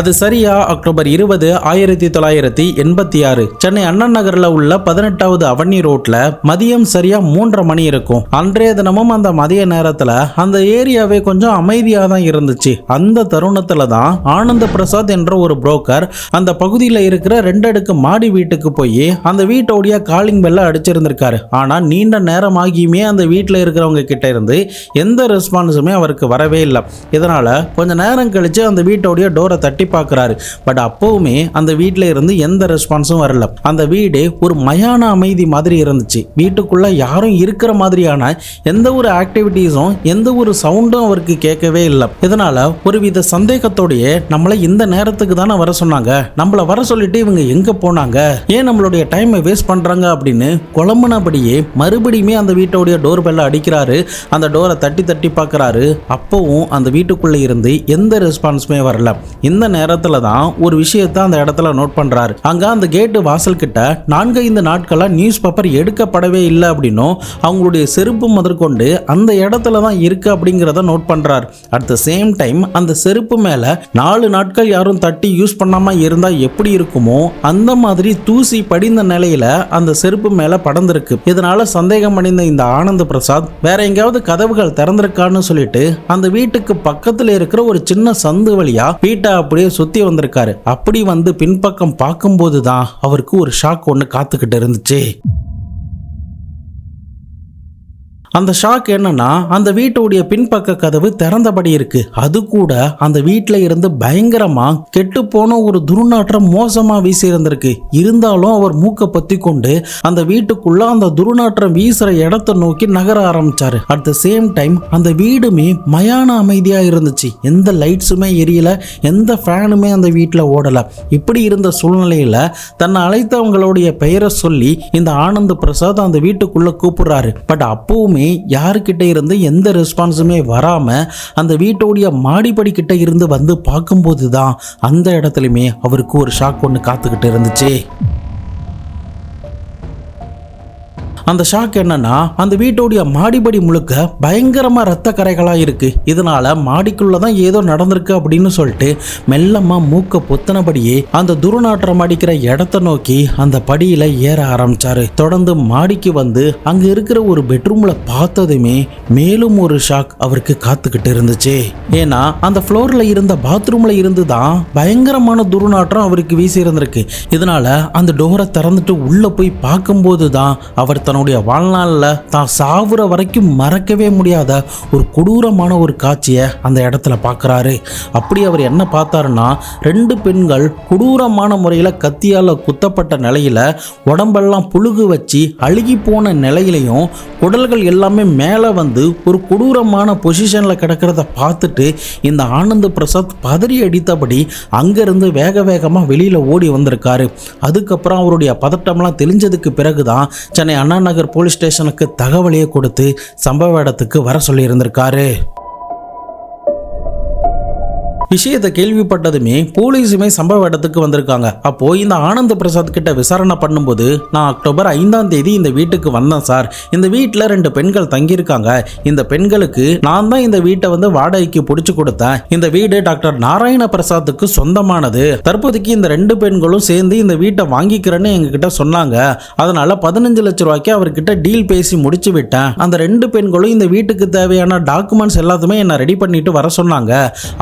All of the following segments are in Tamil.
அது சரியா அக்டோபர் 20, 1986 சென்னை அண்ணா நகர்ல உள்ள 18வது அவனி ரோட்ல மதியம் சரியா 3:30 மணி இருக்கும். அன்றைய தினமும் அந்த மதிய நேரத்துல அந்த ஏரியாவே கொஞ்சம் அமைதியா தான் இருந்துச்சு. அந்த தருணத்துல தான் ஆனந்த பிரசாத் என்ற ஒரு புரோக்கர் அந்த பகுதியில் இருக்கிற 2 அடுக்கு மாடி வீட்டுக்கு போய் அந்த வீட்டோடைய காலிங் பெல்ல அடிச்சிருந்திருக்காரு. ஆனா நீண்ட நேரம் ஆகியுமே அந்த வீட்டில் இருக்கிறவங்க கிட்ட இருந்து எந்த ரெஸ்பான்ஸுமே அவருக்கு வரவே இல்லை. இதனால கொஞ்ச நேரம் கழிச்சு அந்த வீட்டோடைய டோரை தட்டி பார்க்கிறாரு. பட் அப்பவுமே அந்த வீட்டில இருந்து எந்த ரெஸ்பான்ஸும் வரல. அந்த வீடு ஒரு மயான அமைதி மாதிரி இருந்துச்சு. வீட்டுக்குள்ள யாரும் இருக்கிற மாதிரியான எந்த ஒரு ஆக்டிவிட்டீஸும் எந்த ஒரு சவுண்டும் அவருக்கு கேட்கவே இல்லை. இதனால ஒருவித சந்தேகத்தோடைய நம்மளை இந்த நேரத்துக்கு தானே வர சொன்னாங்க, நம்மள வர சொல்லிட்டு இவங்க எங்க போனாங்க, ஏன் நம்மளுடைய டைமை வேஸ்ட் பண்றாங்க அப்படின்னு குழம்புனபடியே மறுபடியுமே அந்த வீட்டோடைய டோர் பெல்ல அடிக்கிறாரு. அந்த டோரை தட்டி தட்டி பார்க்கறாரு. அப்பவும் அந்த வீட்டுக்குள்ள இருந்து எந்த ரெஸ்பான்ஸுமே வரல. இந்த நேரத்துல தான் ஒரு விஷயத்தை அந்த இடத்துல நோட் பண்றாரு. அங்க அந்த கேட்டு வாசல் கிட்ட 4-5 நாட்களா நியூஸ் பேப்பர் எடுக்கப்படவே இல்லை அப்படின்னும் அவங்களுடைய செருப்பு முதற்கொண்டு அந்த இடத்துல தான் இருக்கு அப்படிங்கிறத நோட் பண்றாரு. அட் த சேம் டைம் அந்த செருப்பு மேல 4 நாட்கள் யாரும் தட்டி யூஸ் பண்ணாம இருந்தா எப்படி இருக்குமோ அந்த மாதிரி தூசி படிந்த நிலையில அந்த செருப்பு மேல படர்ந்திருக்கு. இதனால சந்தேகம் அடைந்த இந்த ஆனந்த பிரசாத் வேற எங்கேயாவது கதவுகள் திறந்திருக்கான்னு சொல்லிட்டு அந்த வீட்டுக்கு பக்கத்துல இருக்கிற ஒரு சின்ன சந்து வழியா வீட்டை அப்படியே சுத்தி வந்திருக்காரு. அப்படி வந்து பின்பக்கம் பார்க்கும்போது தான் அவருக்கு ஒரு ஷாக் ஒன்று காத்துக்கிட்டு இருந்துச்சு. அந்த ஷாக் என்னன்னா, அந்த வீட்டுடைய பின்பக்க கதவு திறந்தபடி இருக்கு. அது கூட அந்த வீட்டில் இருந்து பயங்கரமா கெட்டு போன ஒரு துர்நாற்றம் மோசமா வீசி இருந்திருக்கு. இருந்தாலும் அவர் மூக்க பத்தி கொண்டு அந்த வீட்டுக்குள்ள அந்த துர்நாற்றம் வீசுற இடத்தை நோக்கி நகர ஆரம்பிச்சாரு. அட் த சேம் டைம் அந்த வீடுமே மயான அமைதியா இருந்துச்சு. எந்த லைட்ஸுமே எரியல, எந்த ஃபேனுமே அந்த வீட்டில் ஓடல. இப்படி இருந்த சூழ்நிலையில தன்னை அழைத்தவங்களுடைய பெயரை சொல்லி இந்த ஆனந்த பிரசாத் அந்த வீட்டுக்குள்ள கூப்பிடுறாரு. பட் அப்பவுமே யாருக்கிட்ட இருந்து எந்த ரெஸ்பான்ஸுமே வராம அந்த வீட்டோடைய மாடிப்படி கிட்ட இருந்து வந்து பார்க்கும்போது தான் அந்த இடத்துலயுமே அவருக்கு ஒரு ஷாக் ஒன்று காத்துக்கிட்டு இருந்துச்சு. அந்த ஷாக் என்னன்னா, அந்த வீட்டோடைய மாடிப்படி முழுக்க பயங்கரமா ரத்த கரைகளா இருக்கு. இதனால மாடிக்குள்ளதான் ஏதோ நடந்திருக்கு அப்படின்னு சொல்லிட்டு மெல்லமா மூக்க பொத்தனபடியே அந்த துர்நாற்றம் அடிக்கிற இடத்தை நோக்கி அந்த படியில ஏற ஆரம்பிச்சாரு. தொடர்ந்து மாடிக்கு வந்து அங்க இருக்கிற ஒரு பெட்ரூம்ல பார்த்ததுமே மேலும் ஒரு ஷாக் அவருக்கு காத்துக்கிட்டு இருந்துச்சு. ஏன்னா அந்த ஃப்ளோர்ல இருந்த பாத்ரூம்ல இருந்து தான் பயங்கரமான துர்நாற்றம் அவருக்கு வீசி இருந்திருக்கு. இதனால அந்த டோரை திறந்துட்டு உள்ள போய் பார்க்கும்போது தான் அவர் தன்னுடைய வாழ்நாள்ல தான் சாவுற வரைக்கும் மறக்கவே முடியாத ஒரு கொடூரமான ஒரு காட்சியை அந்த இடத்துல பார்க்கறாரு. அப்படி அவர் என்ன பார்த்தாருன்னா, 2 பெண்கள் கொடூரமான முறையில் கத்தியால குத்தப்பட்ட நிலையில, உடம்பெல்லாம் புழுகு வச்சு அழுகி போன நிலையிலையும் குடல்கள் எல்லாமே மேலே வந்து ஒரு கொடூரமான பொசிஷன்ல கிடக்கிறத பார்த்துட்டு இந்த ஆனந்த பிரசாத் பதறி அடித்தபடி அங்கிருந்து வேக வேகமா வெளியில ஓடி வந்திருக்காரு. அதுக்கப்புறம் அவருடைய பதட்டம்லாம் தெளிஞ்சதுக்கு பிறகுதான் சென்னை அண்ணா நகர் போலீஸ் ஸ்டேஷனுக்கு தகவலையே கொடுத்து சம்பவ இடத்துக்கு வர சொல்லி இருந்திருக்காரு. விஷயத்தை கேள்விப்பட்டதுமே போலீஸுமே சம்பவ இடத்துக்கு வந்திருக்காங்க. அப்போ இந்த ஆனந்த பிரசாத் கிட்ட விசாரணை பண்ணும்போது, நான் அக்டோபர் 5ஆம் தேதி இந்த வீட்டுக்கு வந்தேன் சார். இந்த வீட்டில் 2 பெண்கள் தங்கியிருக்காங்க. இந்த பெண்களுக்கு நான் தான் இந்த வீட்டை வந்து வாடகைக்கு பிடிச்சு கொடுத்தேன். இந்த வீடு டாக்டர் நாராயண பிரசாத்துக்கு சொந்தமானது. தற்போதைக்கு இந்த 2 பெண்களும் சேர்ந்து இந்த வீட்டை வாங்கிக்கிறேன்னு எங்ககிட்ட சொன்னாங்க. அதனால 15 லட்சம் ரூபாய்க்கு அவர்கிட்ட டீல் பேசி முடிச்சு விட்டேன். அந்த 2 பெண்களும் இந்த வீட்டுக்கு தேவையான டாக்குமெண்ட்ஸ் எல்லாத்தையுமே என்ன ரெடி பண்ணிட்டு வர சொன்னாங்க.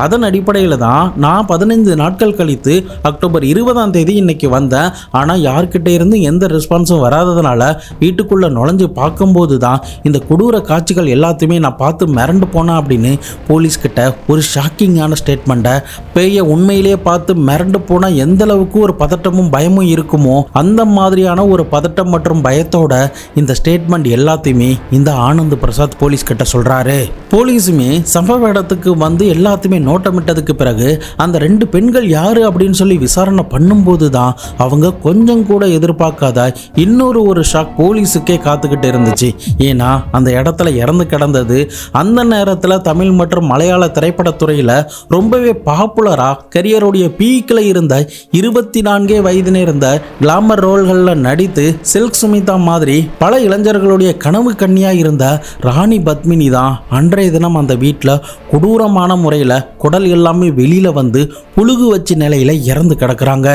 அதன் அடிப்படை தான் நான் 15 நாட்கள் கழித்து அக்டோபர் 20ஆம் தேதி இன்னைக்கு வந்தேன். ஆனா யார்கிட்ட இருந்து எந்த ரெஸ்பான்ஸும் வராததுனால வீட்டுக்குள்ள நுழைஞ்சு பார்க்கும்போது தான் இந்த கொடூர காட்சிகள் எல்லாத்தையுமே நான் பார்த்து மிரண்டு போனேன் அப்படின்னு போலீஸ் கிட்ட ஒரு ஷாக்கிங்கான ஸ்டேட்மெண்ட்டை, பேய உண்மையிலேயே பார்த்து மிரண்டு போனா எந்த அளவுக்கு ஒரு பதட்டமும் பயமும் இருக்குமோ அந்த மாதிரியான ஒரு பதட்டம் மற்றும் பயத்தோட இந்த ஸ்டேட்மெண்ட் எல்லாத்தையுமே இந்த ஆனந்த் பிரசாத் போலீஸ் கிட்ட சொல்றாரு. போலீஸுமே சம்பவ இடத்துக்கு வந்து எல்லாத்தையுமே நோட்டமிட்டதுக்கு பிறகு அந்த 2 பெண்கள் யாரு அப்படின்னு சொல்லி விசாரணை பண்ணும்போது தான் அவங்க கொஞ்சம் கூட எதிர்பார்க்காத இன்னொரு ஒரு ஷாக் போலீஸுக்கே காத்துக்கிட்டு இருந்துச்சு. ஏன்னா அந்த இடத்துல இறந்து கிடந்தது அந்த நேரத்தில் தமிழ் மற்றும் மலையாள திரைப்படத்துறையில் ரொம்பவே பாப்புலரா கரியருடைய பீக்கில் இருந்த 24 வயதினே இருந்த கிளாமர் ரோல்களில் நடித்து சில்க் சுமிதா மாதிரி பல இளைஞர்களுடைய கனவு கன்னியா இருந்த ராணி பத்மினி தான் அன்றைய தினம் அந்த வீட்டில் கொடூரமான முறையில் குடல் எல்லாம் எல்லாமே வெளியில வந்து புழுகு வச்ச நிலையில இறந்து கிடக்குறாங்க.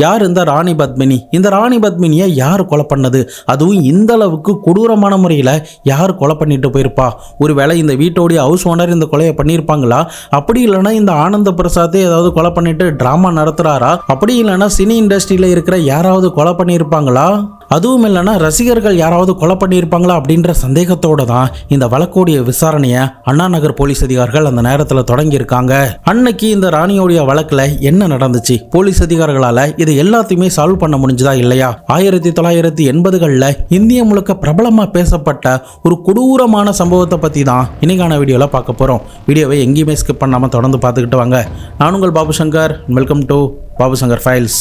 யார் இந்த ராணி பத்மினி? இந்த ராணி பத்மினியை யார் கொலை பண்ணது? அதுவும் இந்த அளவுக்கு கொடூரமான முறையில் யார் கொலை பண்ணிட்டு போயிருப்பா? ஒருவேளை இந்த வீட்டோடைய ஹவுஸ் ஓனர் இந்த கொலையை பண்ணியிருப்பாங்களா? அப்படி இல்லைன்னா இந்த ஆனந்த பிரசாத்தை ஏதாவது கொலை பண்ணிட்டு டிராமா நடத்துறாரா? அப்படி இல்லைன்னா சினி இண்டஸ்ட்ரியில் இருக்கிற யாராவது கொலை பண்ணியிருப்பாங்களா? அதுவும் இல்லைன்னா ரசிகர்கள் யாராவது கொலை பண்ணியிருப்பாங்களா அப்படின்ற சந்தேகத்தோட தான் இந்த வழக்கோடைய விசாரணையை அண்ணா நகர் போலீஸ் அதிகாரிகள் அந்த நேரத்தில் தொடங்கியிருக்காங்க. அன்னைக்கு இந்த ராணியோடைய வழக்கில் என்ன நடந்துச்சு? போலீஸ் அதிகாரிகளால் இதை எல்லாத்தையுமே சால்வ் பண்ண முடிஞ்சதா இல்லையா? 1980களில் இந்திய முழுக்க பிரபலமாக பேசப்பட்ட ஒரு கொடூரமான சம்பவத்தை பற்றி தான் இன்னைக்கான வீடியோவில் பார்க்க போகிறோம். வீடியோவை எங்கேயுமே ஸ்கிப் பண்ணாமல் தொடர்ந்து பார்த்துக்கிட்டு வாங்க. நான் உங்கள் Babu Shankar. Welcome to Babu Shankar files.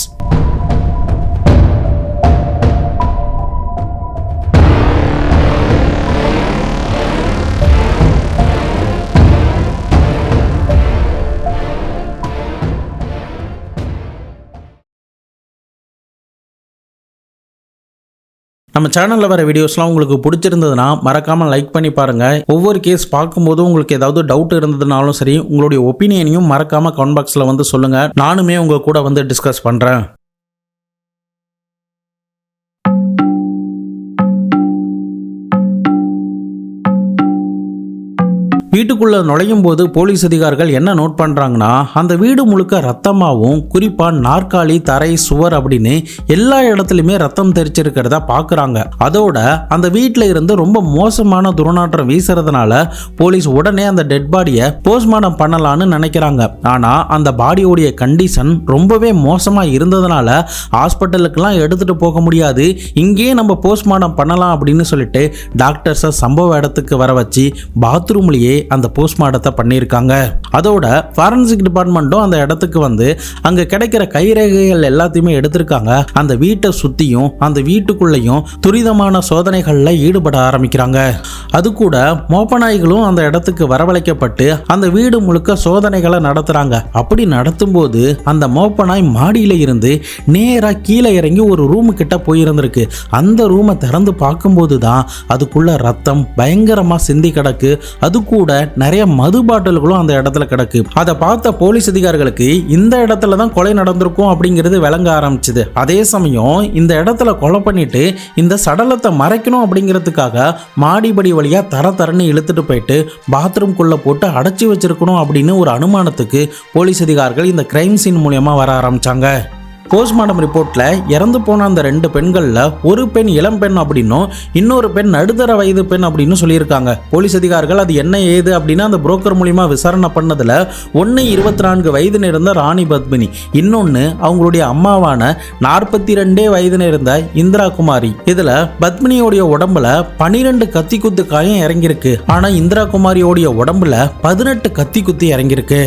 நம்ம சேனலில் வர வீடியோஸ்லாம் உங்களுக்கு பிடிச்சிருந்ததுன்னா மறக்காமல் லைக் பண்ணி பாருங்கள். ஒவ்வொரு கேஸ் பார்க்கும்போதும் உங்களுக்கு ஏதாவது டவுட் இருந்ததுனாலும் சரி, உங்களுடைய ஒப்பீனியனையும் மறக்காமல் கமெண்ட் பாக்ஸில் வந்து சொல்லுங்கள். நானுமே உங்கள் கூட வந்து டிஸ்கஸ் பண்ணுறேன். வீட்டுக்குள்ள நுழையும் போது போலீஸ் அதிகாரிகள் என்ன நோட் பண்றாங்கன்னா, அந்த வீடு முழுக்க ரத்தமாகவும், குறிப்பா நாற்காலி, தரை, சுவர் அப்படின்னு எல்லா இடத்துலயுமே ரத்தம் தெரிச்சிருக்கிறத பாக்குறாங்க. அதோட அந்த வீட்டுல இருந்து ரொம்ப மோசமான துர்நாற்றம் வீசுறதுனால போலீஸ் உடனே அந்த டெட் பாடியை போஸ்ட்மார்ட்டம் பண்ணலான்னு நினைக்கிறாங்க. ஆனா அந்த பாடியோடைய கண்டிஷன் ரொம்பவே மோசமா இருந்ததுனால ஹாஸ்பிட்டலுக்கெல்லாம் எடுத்துட்டு போக முடியாது, இங்கேயே நம்ம போஸ்ட்மார்ட்டம் பண்ணலாம் அப்படின்னு சொல்லிட்டு டாக்டர்ஸை சம்பவ இடத்துக்கு வர வச்சு பாத்ரூம்லயே அந்த போஸ்ட்மார்ட்டத்தை பண்ணியிருக்காங்க. அதோட ஃபாரன்சிக் டிபார்ட்மெண்ட்டும் அந்த இடத்துக்கு வந்து அங்க கிடைக்கிற கைரேகைகள் எல்லாத்தையுமே எடுத்திருக்காங்க. அந்த வீட்டை சுத்தியும் அந்த வீட்டுக்குள்ளேயும் துரிதமான சோதனைகள்ல ஈடுபட ஆரம்பிக்கிறாங்க. அது கூட மோப்பநாய்களும் அந்த இடத்துக்கு வரவழைக்கப்பட்டு அந்த வீடு முழுக்க சோதனைகளை நடத்துறாங்க. அப்படி நடத்தும் போது அந்த மோப்பநாய் மாடியில இருந்து நேரா கீழே இறங்கி ஒரு ரூமு கிட்ட போயிருந்திருக்கு. அந்த ரூமை திறந்து பார்க்கும்போது தான் அதுக்குள்ள ரத்தம் பயங்கரமா சிந்தி கிடக்கு. அது கூட நிறைய மது பாட்டில்களும் அந்த இடத்துல கிடக்கு. அதை பார்த்த போலீஸ் அதிகாரிகளுக்கு இந்த இடத்துல தான் கொலை நடந்திருக்கும் அப்படிங்கிறது விளங்க ஆரம்பிச்சது. அதே சமயம் இந்த இடத்துல கொலை பண்ணிட்டு இந்த சடலத்தை மறைக்கணும் அப்படிங்கிறதுக்காக மாடிப்படி வழியா தரன்னு இழுத்துட்டு போயிட்டு பாத்ரூம்குள்ள போட்டு அடைச்சி வச்சிருக்கணும் அப்படின்னு ஒரு அனுமானத்துக்கு போலீஸ் அதிகாரிகள் இந்த கிரைம் சீன் மூலமா வர ஆரம்பிச்சாங்க. போஸ்ட்மார்ட்டம் ரிப்போர்ட்ல இறந்து போன அந்த 2 பெண்கள்ல ஒரு பெண் இளம் பெண் அப்படின்னும் இன்னொரு பெண் நடுத்தர வயது பெண் அப்படின்னு சொல்லியிருக்காங்க. போலீஸ் அதிகாரிகள் அது என்ன ஏது அப்படின்னு அந்த புரோக்கர் மூலியமா விசாரணை பண்ணதுல ஒன்னு 24 வயது இருந்த ராணி பத்மினி, இன்னொன்னு அவங்களுடைய அம்மாவான 42 வயது இருந்த இந்திரா குமாரி. இதுல பத்மினியோடைய உடம்புல 12 கத்தி குத்து காயம் இறங்கியிருக்கு. ஆனா இந்திரா குமாரியோடைய உடம்புல 18 கத்தி குத்தி இறங்கியிருக்கு.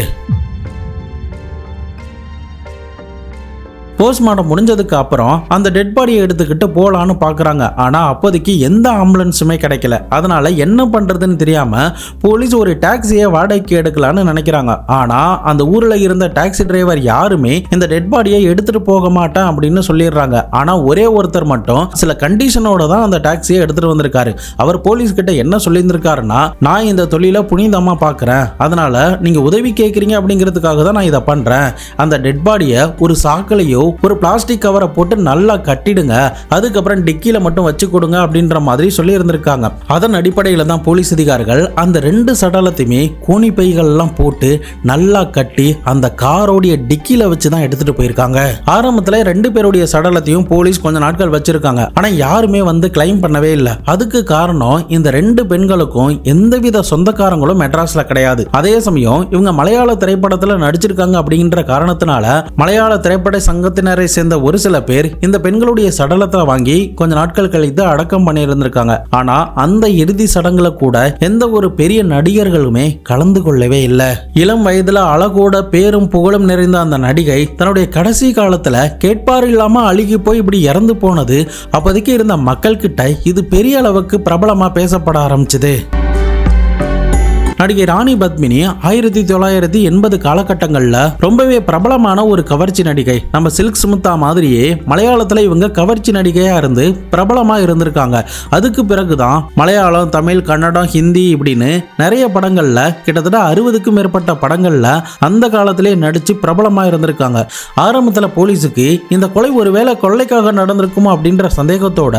போஸ்ட்மார்ட்டம் முடிஞ்சதுக்கு அப்புறம் அந்த டெட் பாடியை எடுத்துக்கிட்டு போகலான்னு பார்க்குறாங்க. ஆனால் அப்போதைக்கு எந்த ஆம்புலன்ஸுமே கிடைக்கல. அதனால என்ன பண்ணுறதுன்னு தெரியாம போலீஸ் ஒரு டாக்ஸியை வாடகைக்கு எடுக்கலான்னு நினைக்கிறாங்க. ஆனால் அந்த ஊரில் இருந்த டாக்ஸி டிரைவர் யாருமே இந்த டெட் பாடியை எடுத்துட்டு போக மாட்டேன் அப்படின்னு சொல்லிடுறாங்க. ஆனால் ஒரே ஒருத்தர் மட்டும் சில கண்டிஷனோட தான் அந்த டாக்ஸியை எடுத்துட்டு வந்திருக்காரு. அவர் போலீஸ் கிட்ட என்ன சொல்லியிருந்திருக்காருன்னா, நான் இந்த தொழிலை புனிதமா பார்க்குறேன், அதனால நீங்க உதவி கேட்குறீங்க அப்படிங்கிறதுக்காக தான் நான் இதை பண்றேன். அந்த டெட் பாடியை ஒரு சாக்கலையோ ஒரு பிளாஸ்டிக் கவரை போட்டு நல்லா கட்டிடுங்க, அதுக்கப்புறம் டிக்கில மட்டும் வச்சு கொடுங்க அப்படின்ற மாதிரி சொல்லி இருந்திருக்காங்க. அதன் அடிப்படையில் தான் போலீஸ் அதிகாரிகள் அந்த 2 சடலத்தையுமே கோணி பைகள் எல்லாம் போட்டு நல்லா கட்டி அந்த காரோடைய டிக்கில வச்சு தான் எடுத்துட்டு போயிருக்காங்க. ஆரம்பத்தில் 2 பேருடைய சடலத்தையும் போலீஸ் கொஞ்ச நாட்கள் வச்சிருக்காங்க. ஆனா யாருமே வந்து கிளைம் பண்ணவே இல்லை. அதுக்கு காரணம் இந்த 2 பெண்களுக்கும் எந்தவித சொந்தக்காரங்களும் மெட்ராஸ்ல கிடையாது. அதே சமயம் இவங்க மலையாள திரைப்படத்தில் நடிச்சிருக்காங்க அப்படிங்கிற காரணத்தினால மலையாள திரைப்பட சங்கத்தினரை சேர்ந்த ஒரு சில பேர் இந்த பெண்களுடைய சடலத்தை வாங்கி கொஞ்ச நாட்கள் கழித்து அடக்கம் பண்ணியிருந்திருக்காங்க. ஆனா அந்த இறுதி சடங்குல கூட எந்த ஒரு பெரிய நடிகர்களுமே கலந்து கொள்ளவே இல்லை. இளம் வயதுல அழகோட பேரும் புகழும் நிறைந்த அந்த நடிகை தன்னுடைய கடைசி காலத்துல கேட்பார் இல்லாம அழுகி போய் இப்படி இறந்து போனது அப்போதைக்கு இருந்த மக்கள் கிட்ட இது பெரிய அளவுக்கு பிரபலமா பேசப்பட ஆரம்பிச்சது. நடிகை ராணி பத்மினி 1980 காலகட்டங்கள்ல ரொம்பவே பிரபலமான ஒரு கவர்ச்சி நடிகை. நம்ம சில்க் ஸ்மிதா மாதிரியே மலையாளத்துல இவங்க கவர்ச்சி நடிகையா இருந்து பிரபலமா இருந்திருக்காங்க. அதுக்கு பிறகுதான் மலையாளம், தமிழ், கன்னடம், ஹிந்தி இப்படின்னு நிறைய படங்கள்ல கிட்டத்தட்ட 60க்கும் மேற்பட்ட படங்கள்ல அந்த காலத்திலே நடிச்சு பிரபலமா இருந்திருக்காங்க. ஆரம்பத்துல போலீஸுக்கு இந்த கொலை ஒருவேளை கொள்ளைக்காக நடந்திருக்குமோ அப்படின்ற சந்தேகத்தோட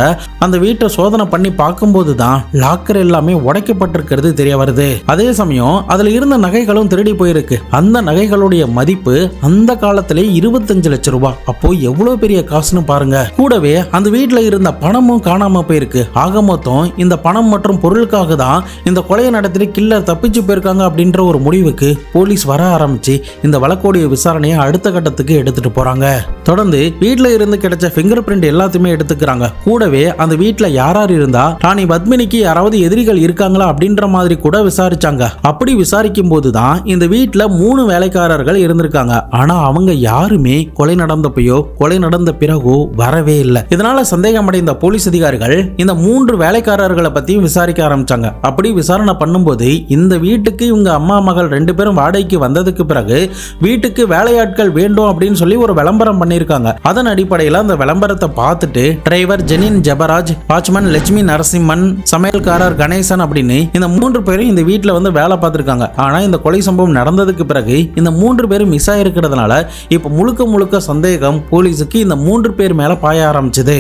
அந்த வீட்டை சோதனை பண்ணி பார்க்கும்போது தான் லாக்கர் எல்லாமே உடைக்கப்பட்டிருக்கிறது தெரிய வருது. அதே சமயம் அதுல இருந்த நகைகளும் திருடி போயிருக்கு. அந்த நகைகளுடைய மதிப்பு அந்த காலத்திலே 25 லட்சம் ரூபாய். அப்போ எவ்வளவு பெரிய காசுன்னு பாருங்க. கூடவே அந்த வீட்டுல இருந்த பணமும் காணாம போயிருக்கு. ஆக மொத்தம் இந்த பணம் மற்றும் பொருளுக்காக தான் இந்த கொலையை நடத்தி கில்லர் தப்பிச்சு போயிருக்காங்க அப்படின்ற ஒரு முடிவுக்கு போலீஸ் வர ஆரம்பிச்சு இந்த வழக்கோடைய விசாரணையை அடுத்த கட்டத்துக்கு எடுத்துட்டு போறாங்க. தொடர்ந்து வீட்டுல இருந்து கிடைச்ச ஃபிங்கர் பிரிண்ட் எல்லாத்தையுமே எடுத்துக்கிறாங்க. கூடவே அந்த வீட்டுல யாரார் இருந்தா ராணி பத்மினிக்கு யாராவது எதிரிகள் இருக்காங்களா அப்படின்ற மாதிரி கூட விசாரிச்சாங்க. அப்படி விசாரிக்கும் போதுதான் இந்த வீட்டுல 3 வேலைக்காரர்கள் இருந்திருக்காங்க. ஆனா அவங்க யாருமே கொலை நடந்தப்பயோ கொலை நடந்த பிறகோ வரவே இல்லை. இதனால சந்தேகமடைந்த போலீஸ் அதிகாரிகள் இந்த 3 வேலைக்காரர்களை பத்தியும் விசாரிக்க ஆரம்பிச்சாங்க. அப்படி விசாரணை பண்ணும்போது இந்த வீட்டுக்கு இவங்க அம்மா மகள் 2 பேரும் வாடகைக்கு வந்ததுக்கு பிறகு வீட்டுக்கு வேலையாட்கள் வேண்டும் அப்படின்னு சொல்லி ஒரு விளம்பரம் பண்ணியிருக்காங்க. அதன் அடிப்படையில் அந்த விளம்பரத்தை பார்த்துட்டு டிரைவர் ஜெனின் ஜெபராஜ், வாட்ச்மேன் லட்சுமி நரசிம்மன், சமையல்காரர் கணேசன் அப்படின்னு இந்த 3 பேரும் இந்த வீட்டில் வந்து வேலை பார்த்துருக்காங்க. ஆனா இந்த கொலை சம்பவம் நடந்ததுக்கு பிறகு இந்த 3 பேரும் மிஸ் ஆயிருக்கிறதுனால இப்ப முழுக்க சந்தேகம் போலீஸுக்கு இந்த 3 பேர் மேல பாய ஆரம்பிச்சது.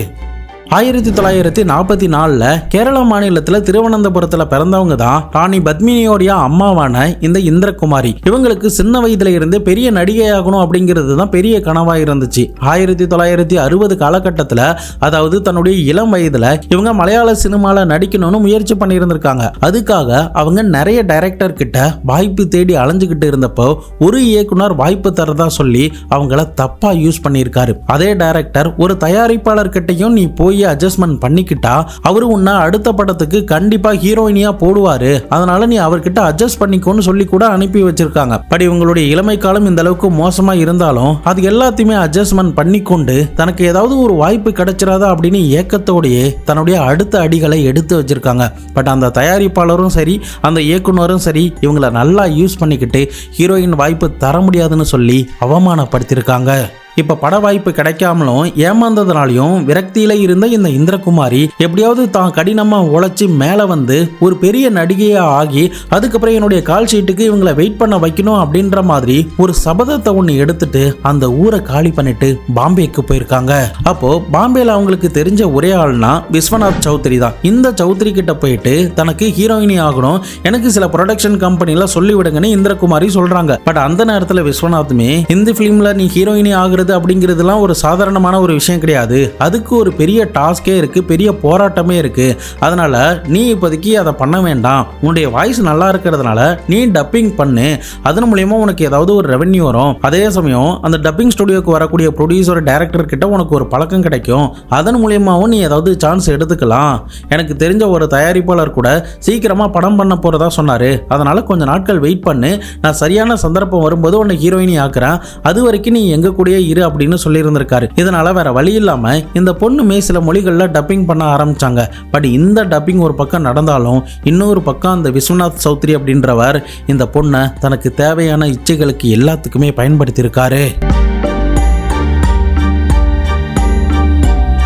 1944 கேரள மாநிலத்தில் திருவனந்தபுரத்தில் பிறந்தவங்க தான் ராணி பத்மினியோடைய அம்மாவான இந்த இந்திரகுமாரி. இவங்களுக்கு சின்ன வயதுல இருந்து பெரிய நடிகையாகணும் அப்படிங்கிறது தான் பெரிய கனவா இருந்துச்சு. 1960 காலகட்டத்தில், அதாவது தன்னுடைய இளம் வயதுல இவங்க மலையாள சினிமால நடிக்கணும்னு முயற்சி பண்ணியிருந்திருக்காங்க. அதுக்காக அவங்க நிறைய டைரக்டர் கிட்ட வாய்ப்பு தேடி அலைஞ்சுக்கிட்டு இருந்தப்போ ஒரு இயக்குனர் வாய்ப்பு தரதா சொல்லி அவங்கள தப்பா யூஸ் பண்ணியிருக்காரு. அதே டைரக்டர் ஒரு தயாரிப்பாளர் கிட்டையும் நீ போய் அட்ஜஸ்ட்மென்ட் பண்ணிக்கிட்டா அவரு உன்னை அடுத்த படத்துக்கு கண்டிப்பா ஹீரோயினியா போடுவாரு, அதனால நீ அவர்கிட்ட அட்ஜஸ்ட் பண்ணிக்கோன்னு சொல்லி கூட அனுப்பி வச்சிருக்காங்க. பட் இவங்களுடைய இளமை காலம் இந்த அளவுக்கு மோசமா இருந்தாலும் அது எல்லாத்தையுமே அட்ஜஸ்ட்மென்ட் பண்ணிக்கொண்டு தனக்கு ஏதாவது ஒரு வாய்ப்பு கிடைச்சிராதா அப்படின்னு ஏக்கத்தோடையே தன்னுடைய அடுத்த அடிகளை எடுத்து வச்சிருக்காங்க. பட் அந்த தயாரிப்பாளரும் சரி அந்த இயக்குனரும் சரி இவங்களை நல்லா யூஸ் பண்ணிக்கிட்டு ஹீரோயின் வாய்ப்பு தர முடியாதுன்னு சொல்லி அவமானப்படுத்தியிருக்காங்க. இப்ப பட வாய்ப்பு கிடைக்காமலும் ஏமாந்ததுனாலையும் விரக்தியில இருந்த இந்த இந்திரகுமாரி எப்படியாவது தான் கடினமா உழைச்சி மேல வந்து ஒரு பெரிய நடிகையா ஆகி அதுக்கப்புறம் என்னுடைய கால் ஷீட்டுக்கு இவங்களை வெயிட் பண்ண வைக்கணும் அப்படின்ற மாதிரி ஒரு சபதத்தை ஒண்ணு எடுத்துட்டு அந்த ஊரை காலி பண்ணிட்டு பாம்பேக்கு போயிருக்காங்க. அப்போ பாம்பேல அவங்களுக்கு தெரிஞ்ச ஒரே ஆள்னா விஸ்வநாத் சௌத்ரி தான். இந்த சௌத்ரி கிட்ட போயிட்டு தனக்கு ஹீரோயினி ஆகணும், எனக்கு சில ப்ரொடக்ஷன் கம்பெனில சொல்லி விடுங்கன்னு இந்திரகுமாரி சொல்றாங்க. பட் அந்த நேரத்துல விஸ்வநாத்துமே இந்த பிலிம்ல நீ ஹீரோயினி ஆகுறது அப்படிங்கிறதுலாம் ஒரு சாதாரணமான ஒரு விஷயம் கிடையாது, அதுக்கு ஒரு பெரிய டாஸ்கே இருக்கு, பெரிய போராட்டமே இருக்கு, அதனால நீ இப்போதைக்கு அதை பண்ண வேண்டாம், உன்னுடைய வாய்ஸ் நல்லா இருக்கிறதுனால நீ டப்பிங் பண்ணு, அதன் மூலமா உனக்கு ஏதாவது ஒரு ரெவென்யூ வரும், அதே சமயம் அந்த டப்பிங் ஸ்டுடியோக்கு வரக்கூடிய ப்ரொடியூசர் டைரக்டர் கிட்ட உனக்கு ஒரு பழக்கம் கிடைக்கும், அதன் மூலியமாவும் நீ ஏதாவது சான்ஸ் எடுத்துக்கலாம். எனக்கு தெரிஞ்ச ஒரு தயாரிப்பாளர் கூட சீக்கிரமா படம் பண்ண போறதா சொன்னாரு, அதனால கொஞ்ச நாட்கள் வெயிட் பண்ணு, நான் சரியான சந்தர்ப்பம் வரும்போது உன்னை ஹீரோயினி ஆக்குறேன், அது வரைக்கும் நீ எங்க கூடயே இரு அப்படின்னு சொல்லி இருந்திருக்காரு. இதனால வேற வழி இல்லாம இந்த பொண்ணுமே சில மொழிகள்ல டப்பிங் பண்ண ஆரம்பிச்சாங்க. பட் இந்த டப்பிங் ஒரு பக்கம் நடந்தாலும் இன்னொரு பக்கம் அந்த விஸ்வநாத் சௌத்ரி அப்படின்றவர் இந்த பொண்ணை தனக்கு தேவையான இச்சைகளுக்கு எல்லாத்துக்குமே பயன்படுத்தி இருக்காரு.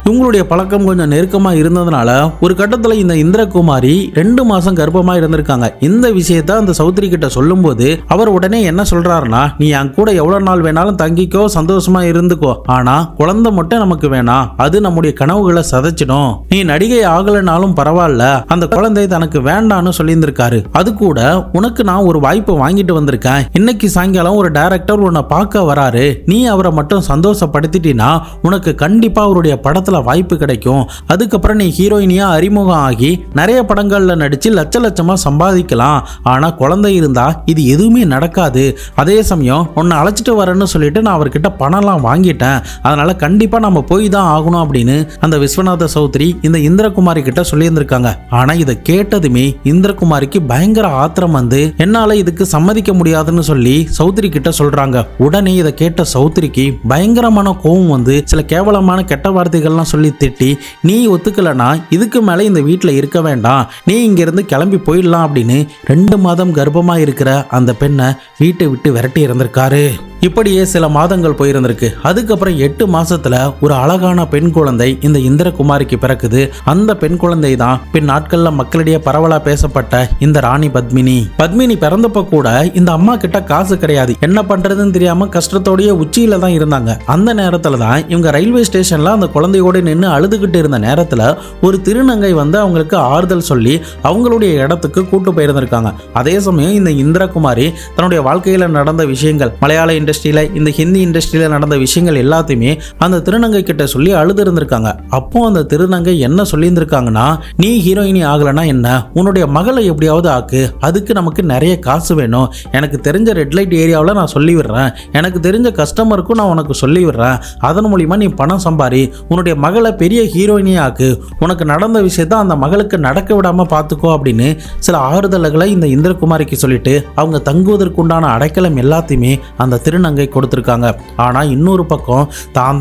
இவங்களுடைய பழக்கம் கொஞ்சம் நெருக்கமாக இருந்ததுனால ஒரு கட்டத்தில் இந்த இந்திரகுமாரி 2 மாசம் கர்ப்பமாக இருந்திருக்காங்க. இந்த விஷயத்த அந்த சௌத்ரி கிட்ட சொல்லும்போது அவர் உடனே என்ன சொல்றாருன்னா, நீ என் கூட எவ்வளவு நாள் வேணாலும் தங்கிக்கோ, சந்தோஷமா இருந்துக்கோ, ஆனா குழந்தை மட்டும் நமக்கு வேணாம், அது நம்முடைய கனவுகளை சதைச்சிடும், நீ நடிகை ஆகலனாலும் பரவாயில்ல, அந்த குழந்தை தனக்கு வேண்டான்னு சொல்லியிருந்திருக்காரு. அது கூட உனக்கு நான் ஒரு வாய்ப்பு வாங்கிட்டு வந்திருக்கேன், இன்னைக்கு சாயங்காலம் ஒரு டைரக்டர் உன்னை பார்க்க வராரு, நீ அவரை மட்டும் சந்தோஷப்படுத்திட்டீன்னா உனக்கு கண்டிப்பா அவருடைய படத்துல வாய்ப்பு கிடைக்கும், அதுக்கப்புறம் நீ ஹீரோயினியா அறிமுகம் ஆகி நிறைய படங்கள்ல நடிச்சு லட்சமா சம்பாதிக்கலாம், ஆனா குழந்தை இருந்தா இது எதுவுமே நடக்காது, அதே சமயம் உன்னை அழைச்சிட்டு வரேன்னு சொல்லிட்டு நான் அவர்கிட்ட பணம்லாம் வாங்கிட்டேன், அதனால கண்டிப்பா நம்ம போய் தான் ஆகணும் அப்படின்னு அந்த விஸ்வநாத சௌத்ரி இந்த இந்திரகுமாரி கிட்ட சொல்லியிருந்திருக்காங்க. ஆனா இதை கேட்டதுமே இந்திரகுமாரிக்கு பயங்கர ஆத்திரம் வந்து என்னால இதுக்கு சம்மதிக்க முடியாதுன்னு சொல்லி சௌத்ரி கிட்ட சொல்றாங்க. உடனே இதை கேட்ட சௌத்ரிக்கு பயங்கரமான கோபம் வந்து சில கேவலமான கெட்ட வார்த்தைகள்லாம் சொல்லி சொல்லி திட்டி, நீ ஒத்துக்கலனா இதுக்கு மேலே இந்த வீட்டில் இருக்க வேண்டாம், நீ இங்கிருந்து கிளம்பி போயிடலாம் அப்படின்னு 2 மாதம் கர்ப்பமா இருக்கிற அந்த பெண்ணை வீட்டை விட்டு விரட்டி இருந்திருக்காரு. இப்படியே சில மாதங்கள் போயிருந்திருக்கு. அதுக்கப்புறம் 8 மாசத்துல ஒரு அழகான பெண் குழந்தை இந்த இந்திரகுமாரிக்கு பிறக்குது. அந்த பெண் குழந்தை தான் பின் நாட்கள்ல மக்களிடையே பரவலா பேசப்பட்ட இந்த ராணி பத்மினி. பத்மினி பிறந்தப்ப கூட இந்த அம்மா கிட்ட காசு கிடையாது. என்ன பண்றதுன்னு தெரியாம கஷ்டத்தோடைய உச்சியில தான் இருந்தாங்க. அந்த நேரத்துல தான் இவங்க ரயில்வே ஸ்டேஷன்ல அந்த குழந்தையோட நின்று அழுதுகிட்டு இருந்த நேரத்துல ஒரு திருநங்கை வந்து அவங்களுக்கு ஆறுதல் சொல்லி அவங்களுடைய இடத்துக்கு கூட்டு போயிருந்திருக்காங்க. அதே சமயம் இந்த இந்திரகுமாரி தன்னுடைய வாழ்க்கையில நடந்த விஷயங்கள், மலையாள இண்டஸ்ட்ரியில, இந்த ஹிந்தி இண்டஸ்ட்ரியில நடந்த விஷயங்கள் எல்லாத்தையுமே அந்த திருநங்கை கிட்ட சொல்லி அழுது இருந்திருக்காங்க. அப்போ அந்த திருநங்கை என்ன சொல்லியிருந்திருக்காங்கன்னா, நீ ஹீரோயினி ஆகலனா என்ன, உன்னுடைய மகளை எப்படியாவது ஆக்கு, அதுக்கு நமக்கு நிறைய காசு வேணும், எனக்கு தெரிஞ்ச ரெட் லைட் ஏரியாவில் நான் சொல்லி விடுறேன், எனக்கு தெரிஞ்ச கஸ்டமருக்கும் நான் உனக்கு சொல்லி விடுறேன், அதன் மூலியமா நீ பணம் சம்பாரி, உன்னுடைய மகளை பெரிய ஹீரோயினி ஆக்கு, உனக்கு நடந்த விஷயத்த அந்த மகளுக்கு நடக்க விடாம பார்த்துக்கோ அப்படின்னு சில ஆறுதல்களை இந்த இந்திரகுமாரிக்கு சொல்லிட்டு அவங்க தங்குவதற்குண்டான அடைக்கலம் எல்லாத்தையுமே அந்த திருநங்கை கொடுத்திருக்காங்க. ஆனா இன்னொரு பக்கம்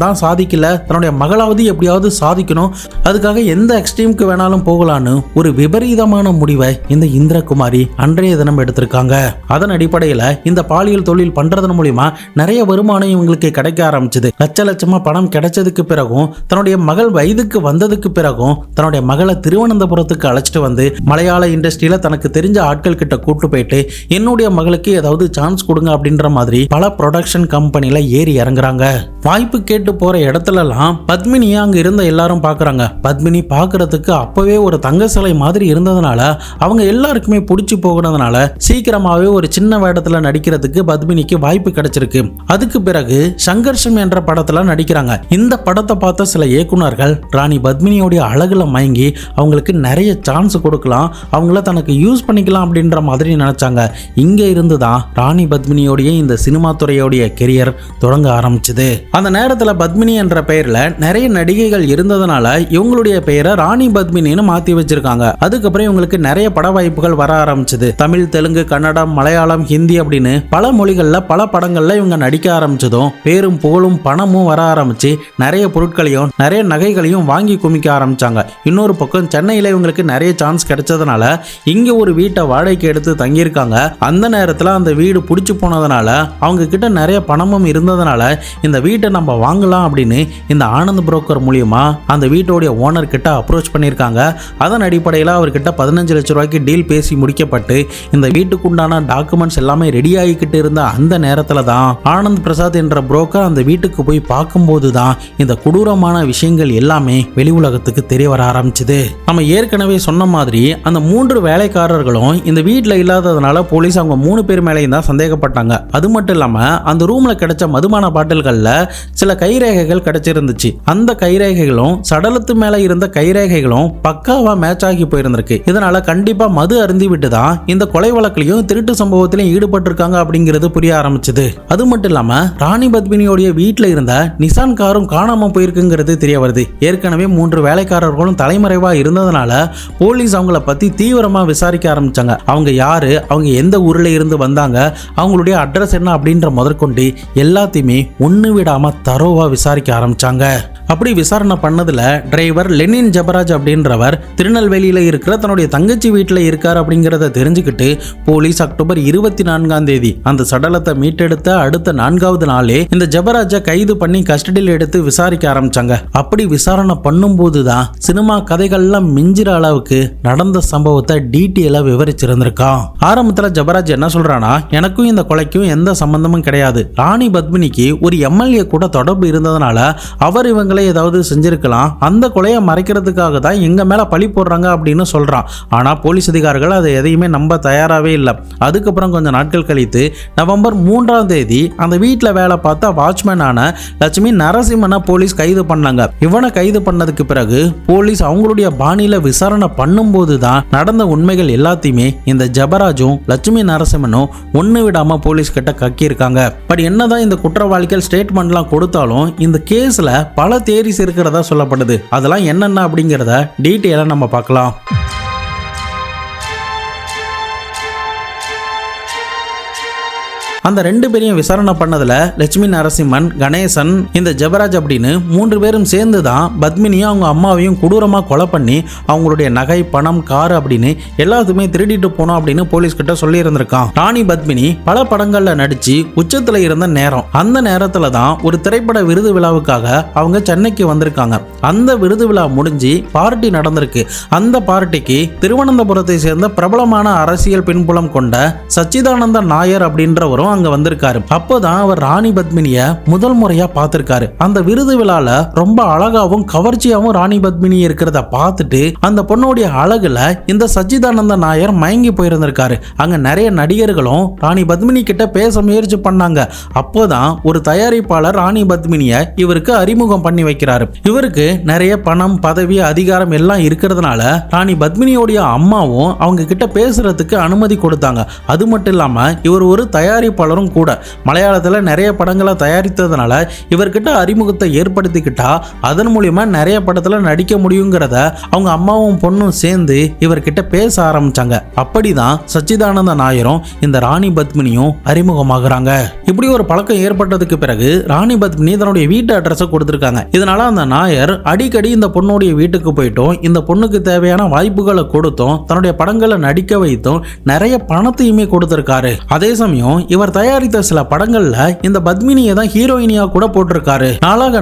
தான் சாதிக்கல, தன்னுடைய மகளாவது எப்படியாவது சாதிக்கணும், அதுக்காக எந்த எக்ஸ்ட்ரீமுக்கு வேணாலும் போகலான்னு ஒரு விபரீதமான முடிவை இந்த இந்திரகுமாரி அன்றைய தினம் எடுத்திருக்காங்க. அதன் அடிப்படையில் இந்த பாலியல் தொழில் பண்றதன் மூலியமா நிறைய வருமானம் இவங்களுக்கு கிடைக்க ஆரம்பிச்சது. லட்சமா பணம் கிடைச்சதுக்கு பிறகும், தன்னுடைய மகள் வயதுக்கு வந்ததுக்கு பிறகும் தன்னுடைய மகளை திருவனந்தபுரத்துக்கு அழைச்சிட்டு வந்து மலையாள இண்டஸ்ட்ரியில தனக்கு தெரிஞ்ச ஆட்கள் கிட்ட கூட்டு போயிட்டு என்னுடைய மகளுக்கு ஏதாவது சான்ஸ் கொடுங்க அப்படின்ற மாதிரி பல ப்ரொடக்ஷன் கம்பெனில ஏறி இறங்குறாங்க. வாய்ப்பு கேட்டு போற இடத்துலலாம் பத்மினியை அங்க இருந்த எல்லாரும் பாக்குறாங்க. பத்மினி பாக்குறதுக்கு அப்பவே ஒரு தங்க சிலை மாதிரி இருந்ததுனால அவங்க எல்லாருக்குமே பிடிச்சி போகிறதுனால சீக்கிரமாவே ஒரு சின்ன வேடத்துல நடிக்கிறதுக்கு பத்மினிக்கு வாய்ப்பு கிடைச்சிருக்கு. அதுக்கு பிறகு சங்கர்ஷம் என்ற படத்துல நடிக்கிறாங்க. இந்த படத்தை பார்த்த சில இயக்குனர்கள் ராணி பத்மினியோடைய அழகுல மயங்கி அவங்களுக்கு நிறைய சான்ஸ் கொடுக்கலாம், அவங்கள தனக்கு யூஸ் பண்ணிக்கலாம் அப்படின்ற மாதிரி நினைச்சாங்க. இங்க இருந்துதான் ராணி பத்மினியோடைய இந்த சினிமா துறையோடைய கெரியர் தொடங்க ஆரம்பிச்சது. அந்த நேரத்தில் பத்மினி என்ற பெயர்ல நிறைய நடிகைகள் இருந்ததுனால இவங்களுடைய பெயரை ராணி பத்மினின்னு மாத்தி வச்சிருக்காங்க. அதுக்கப்புறம் இவங்களுக்கு நிறைய பட வாய்ப்புகள் வர ஆரம்பிச்சது. தமிழ், தெலுங்கு, கன்னடம், மலையாளம், ஹிந்தி அப்படின்னு பல மொழிகள்ல பல படங்கள்ல இவங்க நடிக்க ஆரம்பிச்சதும் பேரும் புகழும் பணமும் வர ஆரம்பிச்சு நிறைய பொருட்களையும் நிறைய நகைகளையும் வாங்கி குமிக்க ஆரம்பிச்சாங்க. இன்னொரு பக்கம் சென்னையில இவங்களுக்கு நிறைய சான்ஸ் கிடைச்சதுனால இங்க ஒரு வீட்டை வாடகைக்கு எடுத்து தங்கியிருக்காங்க. அந்த நேரத்தில் அந்த வீடு பிடிச்சி போனதுனால அவங்க கிட்ட நிறைய பணமும் இருந்ததுனால இந்த வீட்டை நம்ம வாங்கலாம் அப்படின்னு இந்த ஆனந்த் புரோக்கர் மூலியமா அந்த வீட்டோடைய ஓனர் கிட்ட அப்ரோச் பண்ணியிருக்காங்க. அதன் அடிப்படையில் அவர்கிட்ட 15 லட்சம் ரூபாய்க்கு டீல் பேசி முடிக்கப்பட்டு இந்த வீட்டுக்குண்டான டாக்குமெண்ட்ஸ் எல்லாமே ரெடி ஆகிக்கிட்டு இருந்த அந்த நேரத்தில் தான் ஆனந்த் பிரசாத் என்ற புரோக்கர் அந்த வீட்டுக்கு போய் பார்க்கும்போது தான் இந்த கொடூரமான விஷயங்கள் எல்லாமே வெளி உலகத்துக்கு தெரிய வர ஆரம்பிச்சது. நம்ம ஏற்கனவே சொன்ன மாதிரி அந்த 3 வேலைக்காரர்களும் இந்த வீட்டில் இல்லாததுனால போலீஸ் அவங்க 3 பேர் மேலேயும் தான் சந்தேகப்பட்டாங்க. அது மட்டும் இல்லாம அந்த ரூம்ல கிடைச்ச மதுபான பாட்டில்கள்ல சில கைரேகைகள் கிடைச்சிருந்துச்சு. அந்த கைரேகைகளும் சடலத்து மேல இருந்த கைரேகைகளும் பக்காவா மேட்ச் ஆகி போயிருந்திருக்கு. இதனால கண்டிப்பா மது அருந்தி விட்டு தான் இந்த கொலை வழக்கிலையும் திருட்டு சம்பவத்திலையும் ஈடுபட்டிருக்காங்க அப்படிங்கிறது புரிய ஆரம்பிச்சது. அது மட்டும் இல்லாம ராணி பத்மினியோடைய வீட்டுல இருந்த நிசான் காரும் காணாம போயிருக்குங்கிறது தெரிய வருது. ஏற்கனவே 3 வேலைக்காரர்களும் தலைமறைவா இருந்ததுனால போலீஸ் அவங்கள பத்தி தீவிரமா விசாரிக்க ஆரம்பிச்சாங்க. அவங்க யாரு, அவங்க எந்த ஊர்ல இருந்து வந்தாங்க, அவங்களுடைய அட்ரஸ் என்ன அப்படின்ற முதற்கொண்டு எல்லாத்தையுமே ஒண்ணு விடாம தரோவா விசாரிக்க ஆரம்பிச்சாங்க. அப்படி விசாரணை பண்ணதுல டிரைவர் லெனின் ஜபராஜ் அப்படின்றவர் திருநெல்வேலியில இருக்கிற தன்னுடைய தங்கச்சி வீட்டில் இருக்கார் அப்படிங்கிறத தெரிஞ்சுக்கிட்டு போலீஸ் அக்டோபர் 24ஆம் தேதி அந்த சடலத்தை மீட்டெடுத்த அடுத்த 4வது நாளே இந்த ஜபராஜை கைது பண்ணி கஸ்டடியில் எடுத்து விசாரிக்க ஆரம்பிச்சாங்க. அப்படி விசாரணை பண்ணும்போது தான் சினிமா கதைகள்லாம் மிஞ்சிற அளவுக்கு நடந்த சம்பவத்தை டீட்டெயிலா விவரிச்சிருந்திருக்கான். ஆரம்பத்துல ஜபராஜ் என்ன சொல்றானா, எனக்கும் இந்த கொலைக்கும் எந்த சம்பந்தமும் கிடையாது, ராணி பத்மினிக்கு ஒரு எம்எல்ஏ கூட தொடர்பு இருந்ததுனால அவர் இவங்களை ஏதாவது செஞ்சிருக்கலாம், அந்த கொலையை மறைக்கிறதுக்காக தான் எங்க மேல பழி போடுறாங்க அப்படின்னு சொல்றான். ஆனா போலீஸ் அதிகாரிகள் அதை எதையுமே நம்ப தயாராகவே இல்லை. அதுக்கப்புறம் கொஞ்சம் நாட்கள் கழித்து நவம்பர் 3ஆம் தேதி அந்த வீட்டில் வேலை பார்த்த வாட்ச்மேனான லட்சுமி நரசிம்மனை போலீஸ் கைது பண்ணாங்க. இவனை கைது பண்ணதுக்கு பிறகு போலீஸ் அவங்களுடைய பாணியில விசாரணை பண்ணும்போது தான் நடந்த உண்மைகள் எல்லாத்தையுமே இந்த ஜபராஜும் லட்சுமி நரசிம்மனும் ஒண்ணு விடாம போலீஸ் கிட்ட கக்கியிருக்காங்க. பட் என்னதான் இந்த குற்றவாளிகள் ஸ்டேட்மெண்ட்லாம் கொடுத்தாலும் இந்த கேஸ்ல பல தேரிஸ் இருக்கிறதா சொல்லப்படுது. அதெல்லாம் என்னென்ன அப்படிங்கிறத டீட்டெயிலா நம்ம பார்க்கலாம். அந்த 2 பேரையும் விசாரணை பண்ணதுல லட்சுமி நரசிம்மன், கணேசன், இந்த ஜெபராஜ் அப்படின்னு 3 பேரும் சேர்ந்து தான் பத்மினியும் அவங்க அம்மாவையும் கொடூரமா கொலை பண்ணி அவங்களுடைய நகை, பணம், கார் அப்படின்னு எல்லாத்தையுமே திருடிட்டு போனோம் அப்படின்னு போலீஸ் கிட்ட சொல்லி இருந்திருக்கான். ராணி பத்மினி பல படங்கள்ல நடிச்சு உச்சத்துல இருந்த நேரம், அந்த நேரத்துல தான் ஒரு திரைப்பட விருது விழாவுக்காக அவங்க சென்னைக்கு வந்திருக்காங்க. அந்த விருது விழா முடிஞ்சு பார்ட்டி நடந்திருக்கு. அந்த பார்ட்டிக்கு திருவனந்தபுரத்தை சேர்ந்த பிரபலமான அரசியல் பின்புலம் கொண்ட சச்சிதானந்த நாயர் அப்படின்றவரும் அங்க வந்திருக்காரு. அப்போதான் அவர் ராணி பத்மினிய முதல் முறையா பார்த்திருக்காரு. அந்த விருது விழால ரொம்ப அழகாவும் கவர்ச்சியாவும் ராணி பத்மினி இருக்கிறத பார்த்துட்டு அந்த பொண்ணுடைய அழகுல இந்த சச்சிதானந்த நாயர் மயங்கி போயிருந்திருக்காரு. அங்க நிறைய நடிகர்களும் ராணி பத்மினி கிட்ட பேச முயற்சி பண்ணாங்க. அப்போதான் ஒரு தயாரிப்பாளர் ராணி பத்மினிய இவருக்கு அறிமுகம் பண்ணி வைக்கிறாரு. இவருக்கு நிறைய பணம், பதவி, அதிகாரம் எல்லாம் இருக்கிறதுனால ராணி பத்மினியோடைய அம்மாவும் அவங்க கிட்ட பேசுறதுக்கு அனுமதி கொடுத்தாங்க. அது மட்டும் இல்லாம இவர் ஒரு தயாரிப்பாளரும் கூட. மலையாளத்துல நிறைய படங்களை தயாரித்ததுனால இவர்கிட்ட அறிமுகத்தை ஏற்படுத்திக்கிட்டா அதன் மூலியமா நிறைய படத்துல நடிக்க முடியுங்கிறத அவங்க அம்மாவும் பொண்ணும் சேர்ந்து இவர்கிட்ட பேச ஆரம்பிச்சாங்க. அப்படிதான் சச்சிதானந்த நாயரும் இந்த ராணி பத்மினியும் அறிமுகமாகறாங்க. இப்படி ஒரு பழக்கம் ஏற்பட்டதுக்கு பிறகு ராணி பத்மினி தன்னுடைய வீட்டு அட்ரஸை கொடுத்திருக்காங்க. இதனால அந்த நாயர் அடிக்கடி இந்த பொண்ணுடைய வீட்டுக்கு போயிட்டும் இந்த பொண்ணுக்கு தேவையான வாய்ப்புகளை கொடுத்தும் தன்னுடைய படங்களை நடிக்க வைத்தும் நிறைய பணத்தையுமே கொடுத்திருக்காரு. அதே சமயம் இவர் தயாரித்த சில படங்கள்ல இந்த பத்மினியை தான் ஹீரோயினியா கூட போட்டிருக்காரு.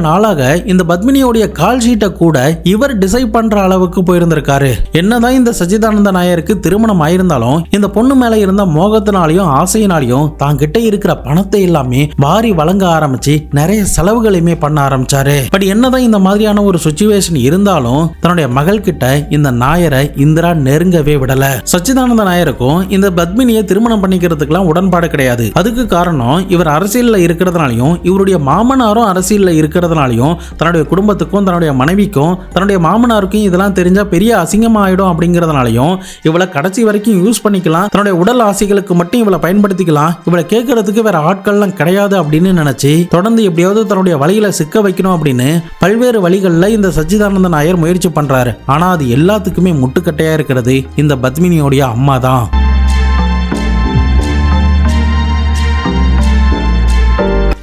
நாளாக இந்த பத்மினியோடைய கால் ஷீட்டை கூட இவர் டிசைட் பண்ற அளவுக்கு போயிருந்திருக்காரு. என்னதான் இந்த சச்சிதானந்த நாயருக்கு திருமணம் ஆயிருந்தாலும் இந்த பொண்ணு மேல இருந்த மோகத்தினாலையும் ஆசையினாலையும் தான் கிட்ட இருக்கிற பணத்தை எல்லாமே வாரி வழங்க ஆரம்பிச்சு நிறைய செலவுகளையுமே பண்ண ஆரம்பிச்சாரு. பட் என்னதான் இந்த மாதிரியான ஒரு சிச்சுவேஷன் இருந்தாலும் தன்னுடைய மகள் கிட்ட இந்த நாயரை இந்திரா நெருங்கவே விடல. சச்சிதானந்த நாயருக்கும் இந்த பத்மினியை திருமணம் பண்ணிக்கிறதுக்கெல்லாம் உடன்பாடு கிடையாது. அதுக்கு காரணம் இவர் அரசியல்ல இருக்கிறதுனாலையும் இவருடைய மாமனாரும் அரசியல்ல இருக்கிறதுனாலையும் தன்னுடைய குடும்பத்துக்கும் தன்னுடைய மனைவிக்கும் தன்னுடைய மாமனாருக்கும் இதெல்லாம் தெரிஞ்சா பெரிய அசிங்கமா ஆயிடும் அப்படிங்கிறதுனாலையும் இவளை கடைசி வரைக்கும் யூஸ் பண்ணிக்கலாம், தன்னுடைய உடல் ஆசைகளுக்கு மட்டும் இவளை பயன்படுத்திக்கலாம், இவளை கேட்கறதுக்கு வேற ஆட்கள்லாம் கிடையாது அப்படின்னு நினைச்சு தொடர்ந்து எப்படியாவது தன்னுடைய வழியில சிக்க வைக்கணும் அப்படின்னு பல்வேறு வழிகளில் இந்த சச்சிதானந்த நாயர் முயற்சி பண்றாரு. ஆனா அது எல்லாத்துக்குமே முட்டுக்கட்டையா இருக்கிறது இந்த பத்மினியோடைய அம்மா தான்.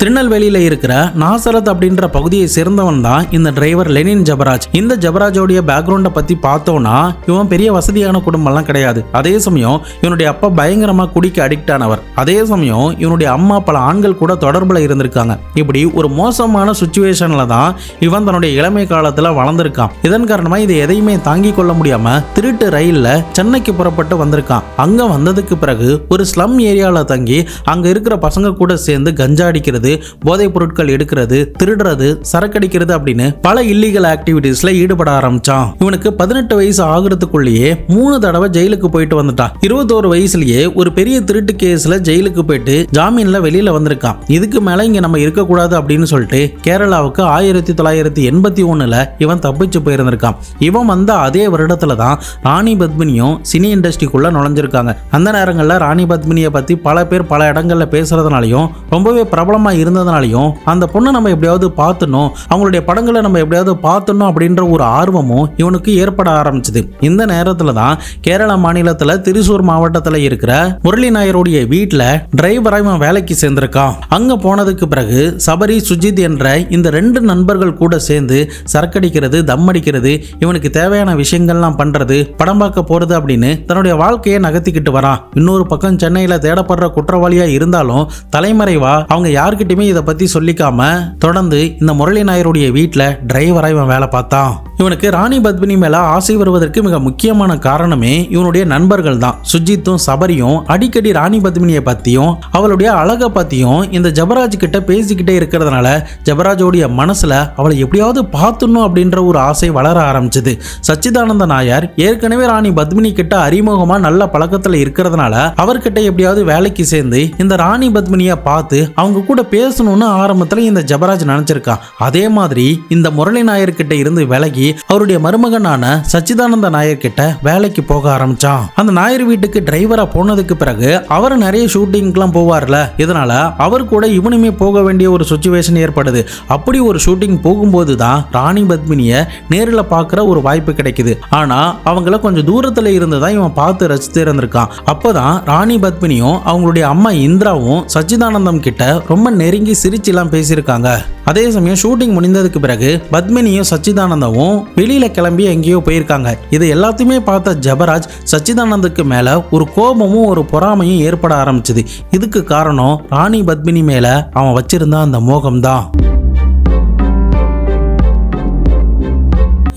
திருநெல்வேலியில இருக்கிற நாசரத் அப்படின்ற பகுதியை சேர்ந்தவன் தான் இந்த டிரைவர் லெனின் ஜெபராஜ். இந்த ஜெபராஜோடைய பேக்ரவுண்டை பத்தி பார்த்தோம்னா இவன் பெரிய வசதியான குடும்பம்லாம் கிடையாது. அதே சமயம் இவனுடைய அப்பா பயங்கரமா குடிக்க அடிக்ட் ஆனவர். அதே சமயம் இவனுடைய அம்மா பல ஆண்கள் கூட தொடர்புல இருந்திருக்காங்க. இப்படி ஒரு மோசமான சுச்சுவேஷன்ல தான் இவன் தன்னுடைய இளமை காலத்துல வளர்ந்திருக்கான். இதன் காரணமா இதை எதையுமே தாங்கிக் கொள்ள முடியாம திருட்டு ரயில்ல சென்னைக்கு புறப்பட்டு வந்திருக்கான். அங்க வந்ததுக்கு பிறகு ஒரு ஸ்லம் ஏரியால தங்கி அங்க இருக்கிற பசங்க கூட சேர்ந்து கஞ்சா அடிக்கிறது, போதைப் பொருட்கள் எடுக்கிறது, திருடுறது, சரக்கடிக்கிறது அப்படின்னு பல இல்லீகல் ஆக்டிவிட்டீஸ்ல ஈடுபட ஆரம்பிச்சான். இவனுக்கு 18 வயசு ஆகுறதுக்குள்ளேயே 3 தடவை ஜெயிலுக்கு போயிட்டு வந்துட்டான். 21 வயசுலயே ஒரு பெரிய திருட்டு கேஸ்ல ஜெயிலுக்கு போயிட்டு ஜாமீன்ல வெளியில வந்திருக்கான். இதுக்கு மேல இங்க நம்ம இருக்கக்கூடாது அப்படின்னு சொல்லிட்டு கேரளாவுக்கு 1981ல இவன் தப்பிச்சு போயிருந்திருக்கான். இவன் வந்த அதே வருடத்துல தான் ராணி பத்மினியும் சினி இண்டஸ்ட்ரிக்குள்ள நுழைஞ்சிருக்காங்க. அந்த நேரங்கள்ல ராணி பத்மினியை பத்தி பல பேர் பல இடங்கள்ல பேசுறதுனாலையும் ரொம்பவே பிரபலமா இருந்ததுனாலையும் அந்த பொண்ணை நம்ம எப்படியாவது பார்த்தணும், அவங்களுடைய படங்களை நம்ம எப்படியாவது பார்த்தணும் அப்படின்ற ஒரு ஆர்வமும் இவனுக்கு ஏற்பட ஆரம்பிச்சது. இந்த நேரத்துல தான் கேரள மாநிலத்துல திரிசூர் மாவட்டத்துல இருக்கிற முரளி நாயருடைய வீட்டுல டிரைவரா இவன் வேலைக்கு சேர்ந்திருக்கான். அங்க போனதுக்கு பிறகு சபரி, சுஜித் என்ற இந்த 2 நண்பர்கள் கூட சேர்ந்து சரக்கடிக்கிறது, தம் அடிக்கிறது, இவனுக்கு தேவையான விஷயங்கள்லாம் பண்றது, படம் பார்க்க போறது அப்படின்னு தன்னுடைய வாழ்க்கையை நகர்த்திக்கிட்டு வரான். இன்னொரு பக்கம் சென்னையில தேடப்படுற குற்றவாளியா இருந்தாலும் தலைமறைவா அவங்க யாருக்கிட்டயுமே இதை பத்தி சொல்லிக்காம தொடர்ந்து இந்த முரளி நாயருடைய வீட்டுல டிரைவரா இவன் வேலை பார்த்தான். இவனுக்கு ராணி பத்மினி மேல ஆசை வருவதற்கு மிக முக்கியமான காரணமே இவனுடைய நண்பர்கள் தான். சுஜித்தும் சபரியும் அடிக்கடி ராணி பத்மினியை பத்தியும் அவளுடைய அழகை பத்தியும் இந்த ஜெபராஜ் கிட்ட பேசிக்கிட்டே இருக்கிறதுனால ஜெபராஜோடைய மனசுல அவளை எப்படியாவது பார்த்துடணும் அப்படின்ற ஒரு ஆசை வளர ஆரம்பிச்சது. சச்சிதானந்த நாயர் ஏற்கனவே ராணி பத்மினி கிட்ட அறிமுகமா நல்ல பழக்கத்துல இருக்கிறதுனால அவர்கிட்ட எப்படியாவது வேலைக்கு சேர்ந்து இந்த ராணி பத்மினியை பார்த்து அவங்க கூட பேசணும்னு ஆரம்பத்துல இந்த ஜெபராஜ் நினைச்சிருக்கான். அதே மாதிரி இந்த முரளி நாயர் கிட்ட இருந்து விலகி வாங்கி அவருடைய மருமகனான சச்சிதானந்த நாயர் கிட்ட வேலைக்கு போக ஆரம்பிச்சான். அந்த நாயர் வீட்டுக்கு டிரைவரா போனதுக்கு பிறகு அவர் நிறைய ஷூட்டிங்லாம் போவார்ல, இதனால அவர் கூட இவனுமே போக வேண்டிய ஒரு சுச்சுவேஷன் ஏற்படுது. அப்படி ஒரு ஷூட்டிங் போகும்போது தான் ராணி பத்மினிய நேரில் பார்க்குற ஒரு வாய்ப்பு கிடைக்குது. ஆனா அவங்கள கொஞ்சம் தூரத்துல இருந்து தான் இவன் பார்த்து ரசித்து இருந்திருக்கான். அப்போதான் ராணி பத்மினியும் அவங்களுடைய அம்மா இந்திராவும் சச்சிதானந்தம் கிட்ட ரொம்ப நெருங்கி சிரிச்சுலாம் பேசியிருக்காங்க. அதே சமயம் ஷூட்டிங் முடிந்ததுக்கு பிறகு பத்மினியும் சச்சிதானந்தமும் வெளியில கிளம்பி எங்கேயோ போயிருக்காங்க. இது எல்லாத்தையுமே பார்த்த ஜபராஜ் சச்சிதானந்துக்கு மேல ஒரு கோபமும் ஒரு பொறாமையும் ஏற்பட ஆரம்பிச்சது. இதுக்கு காரணம் ராணி பத்மினி மேல அவன் வச்சிருந்த அந்த மோகம்தான்.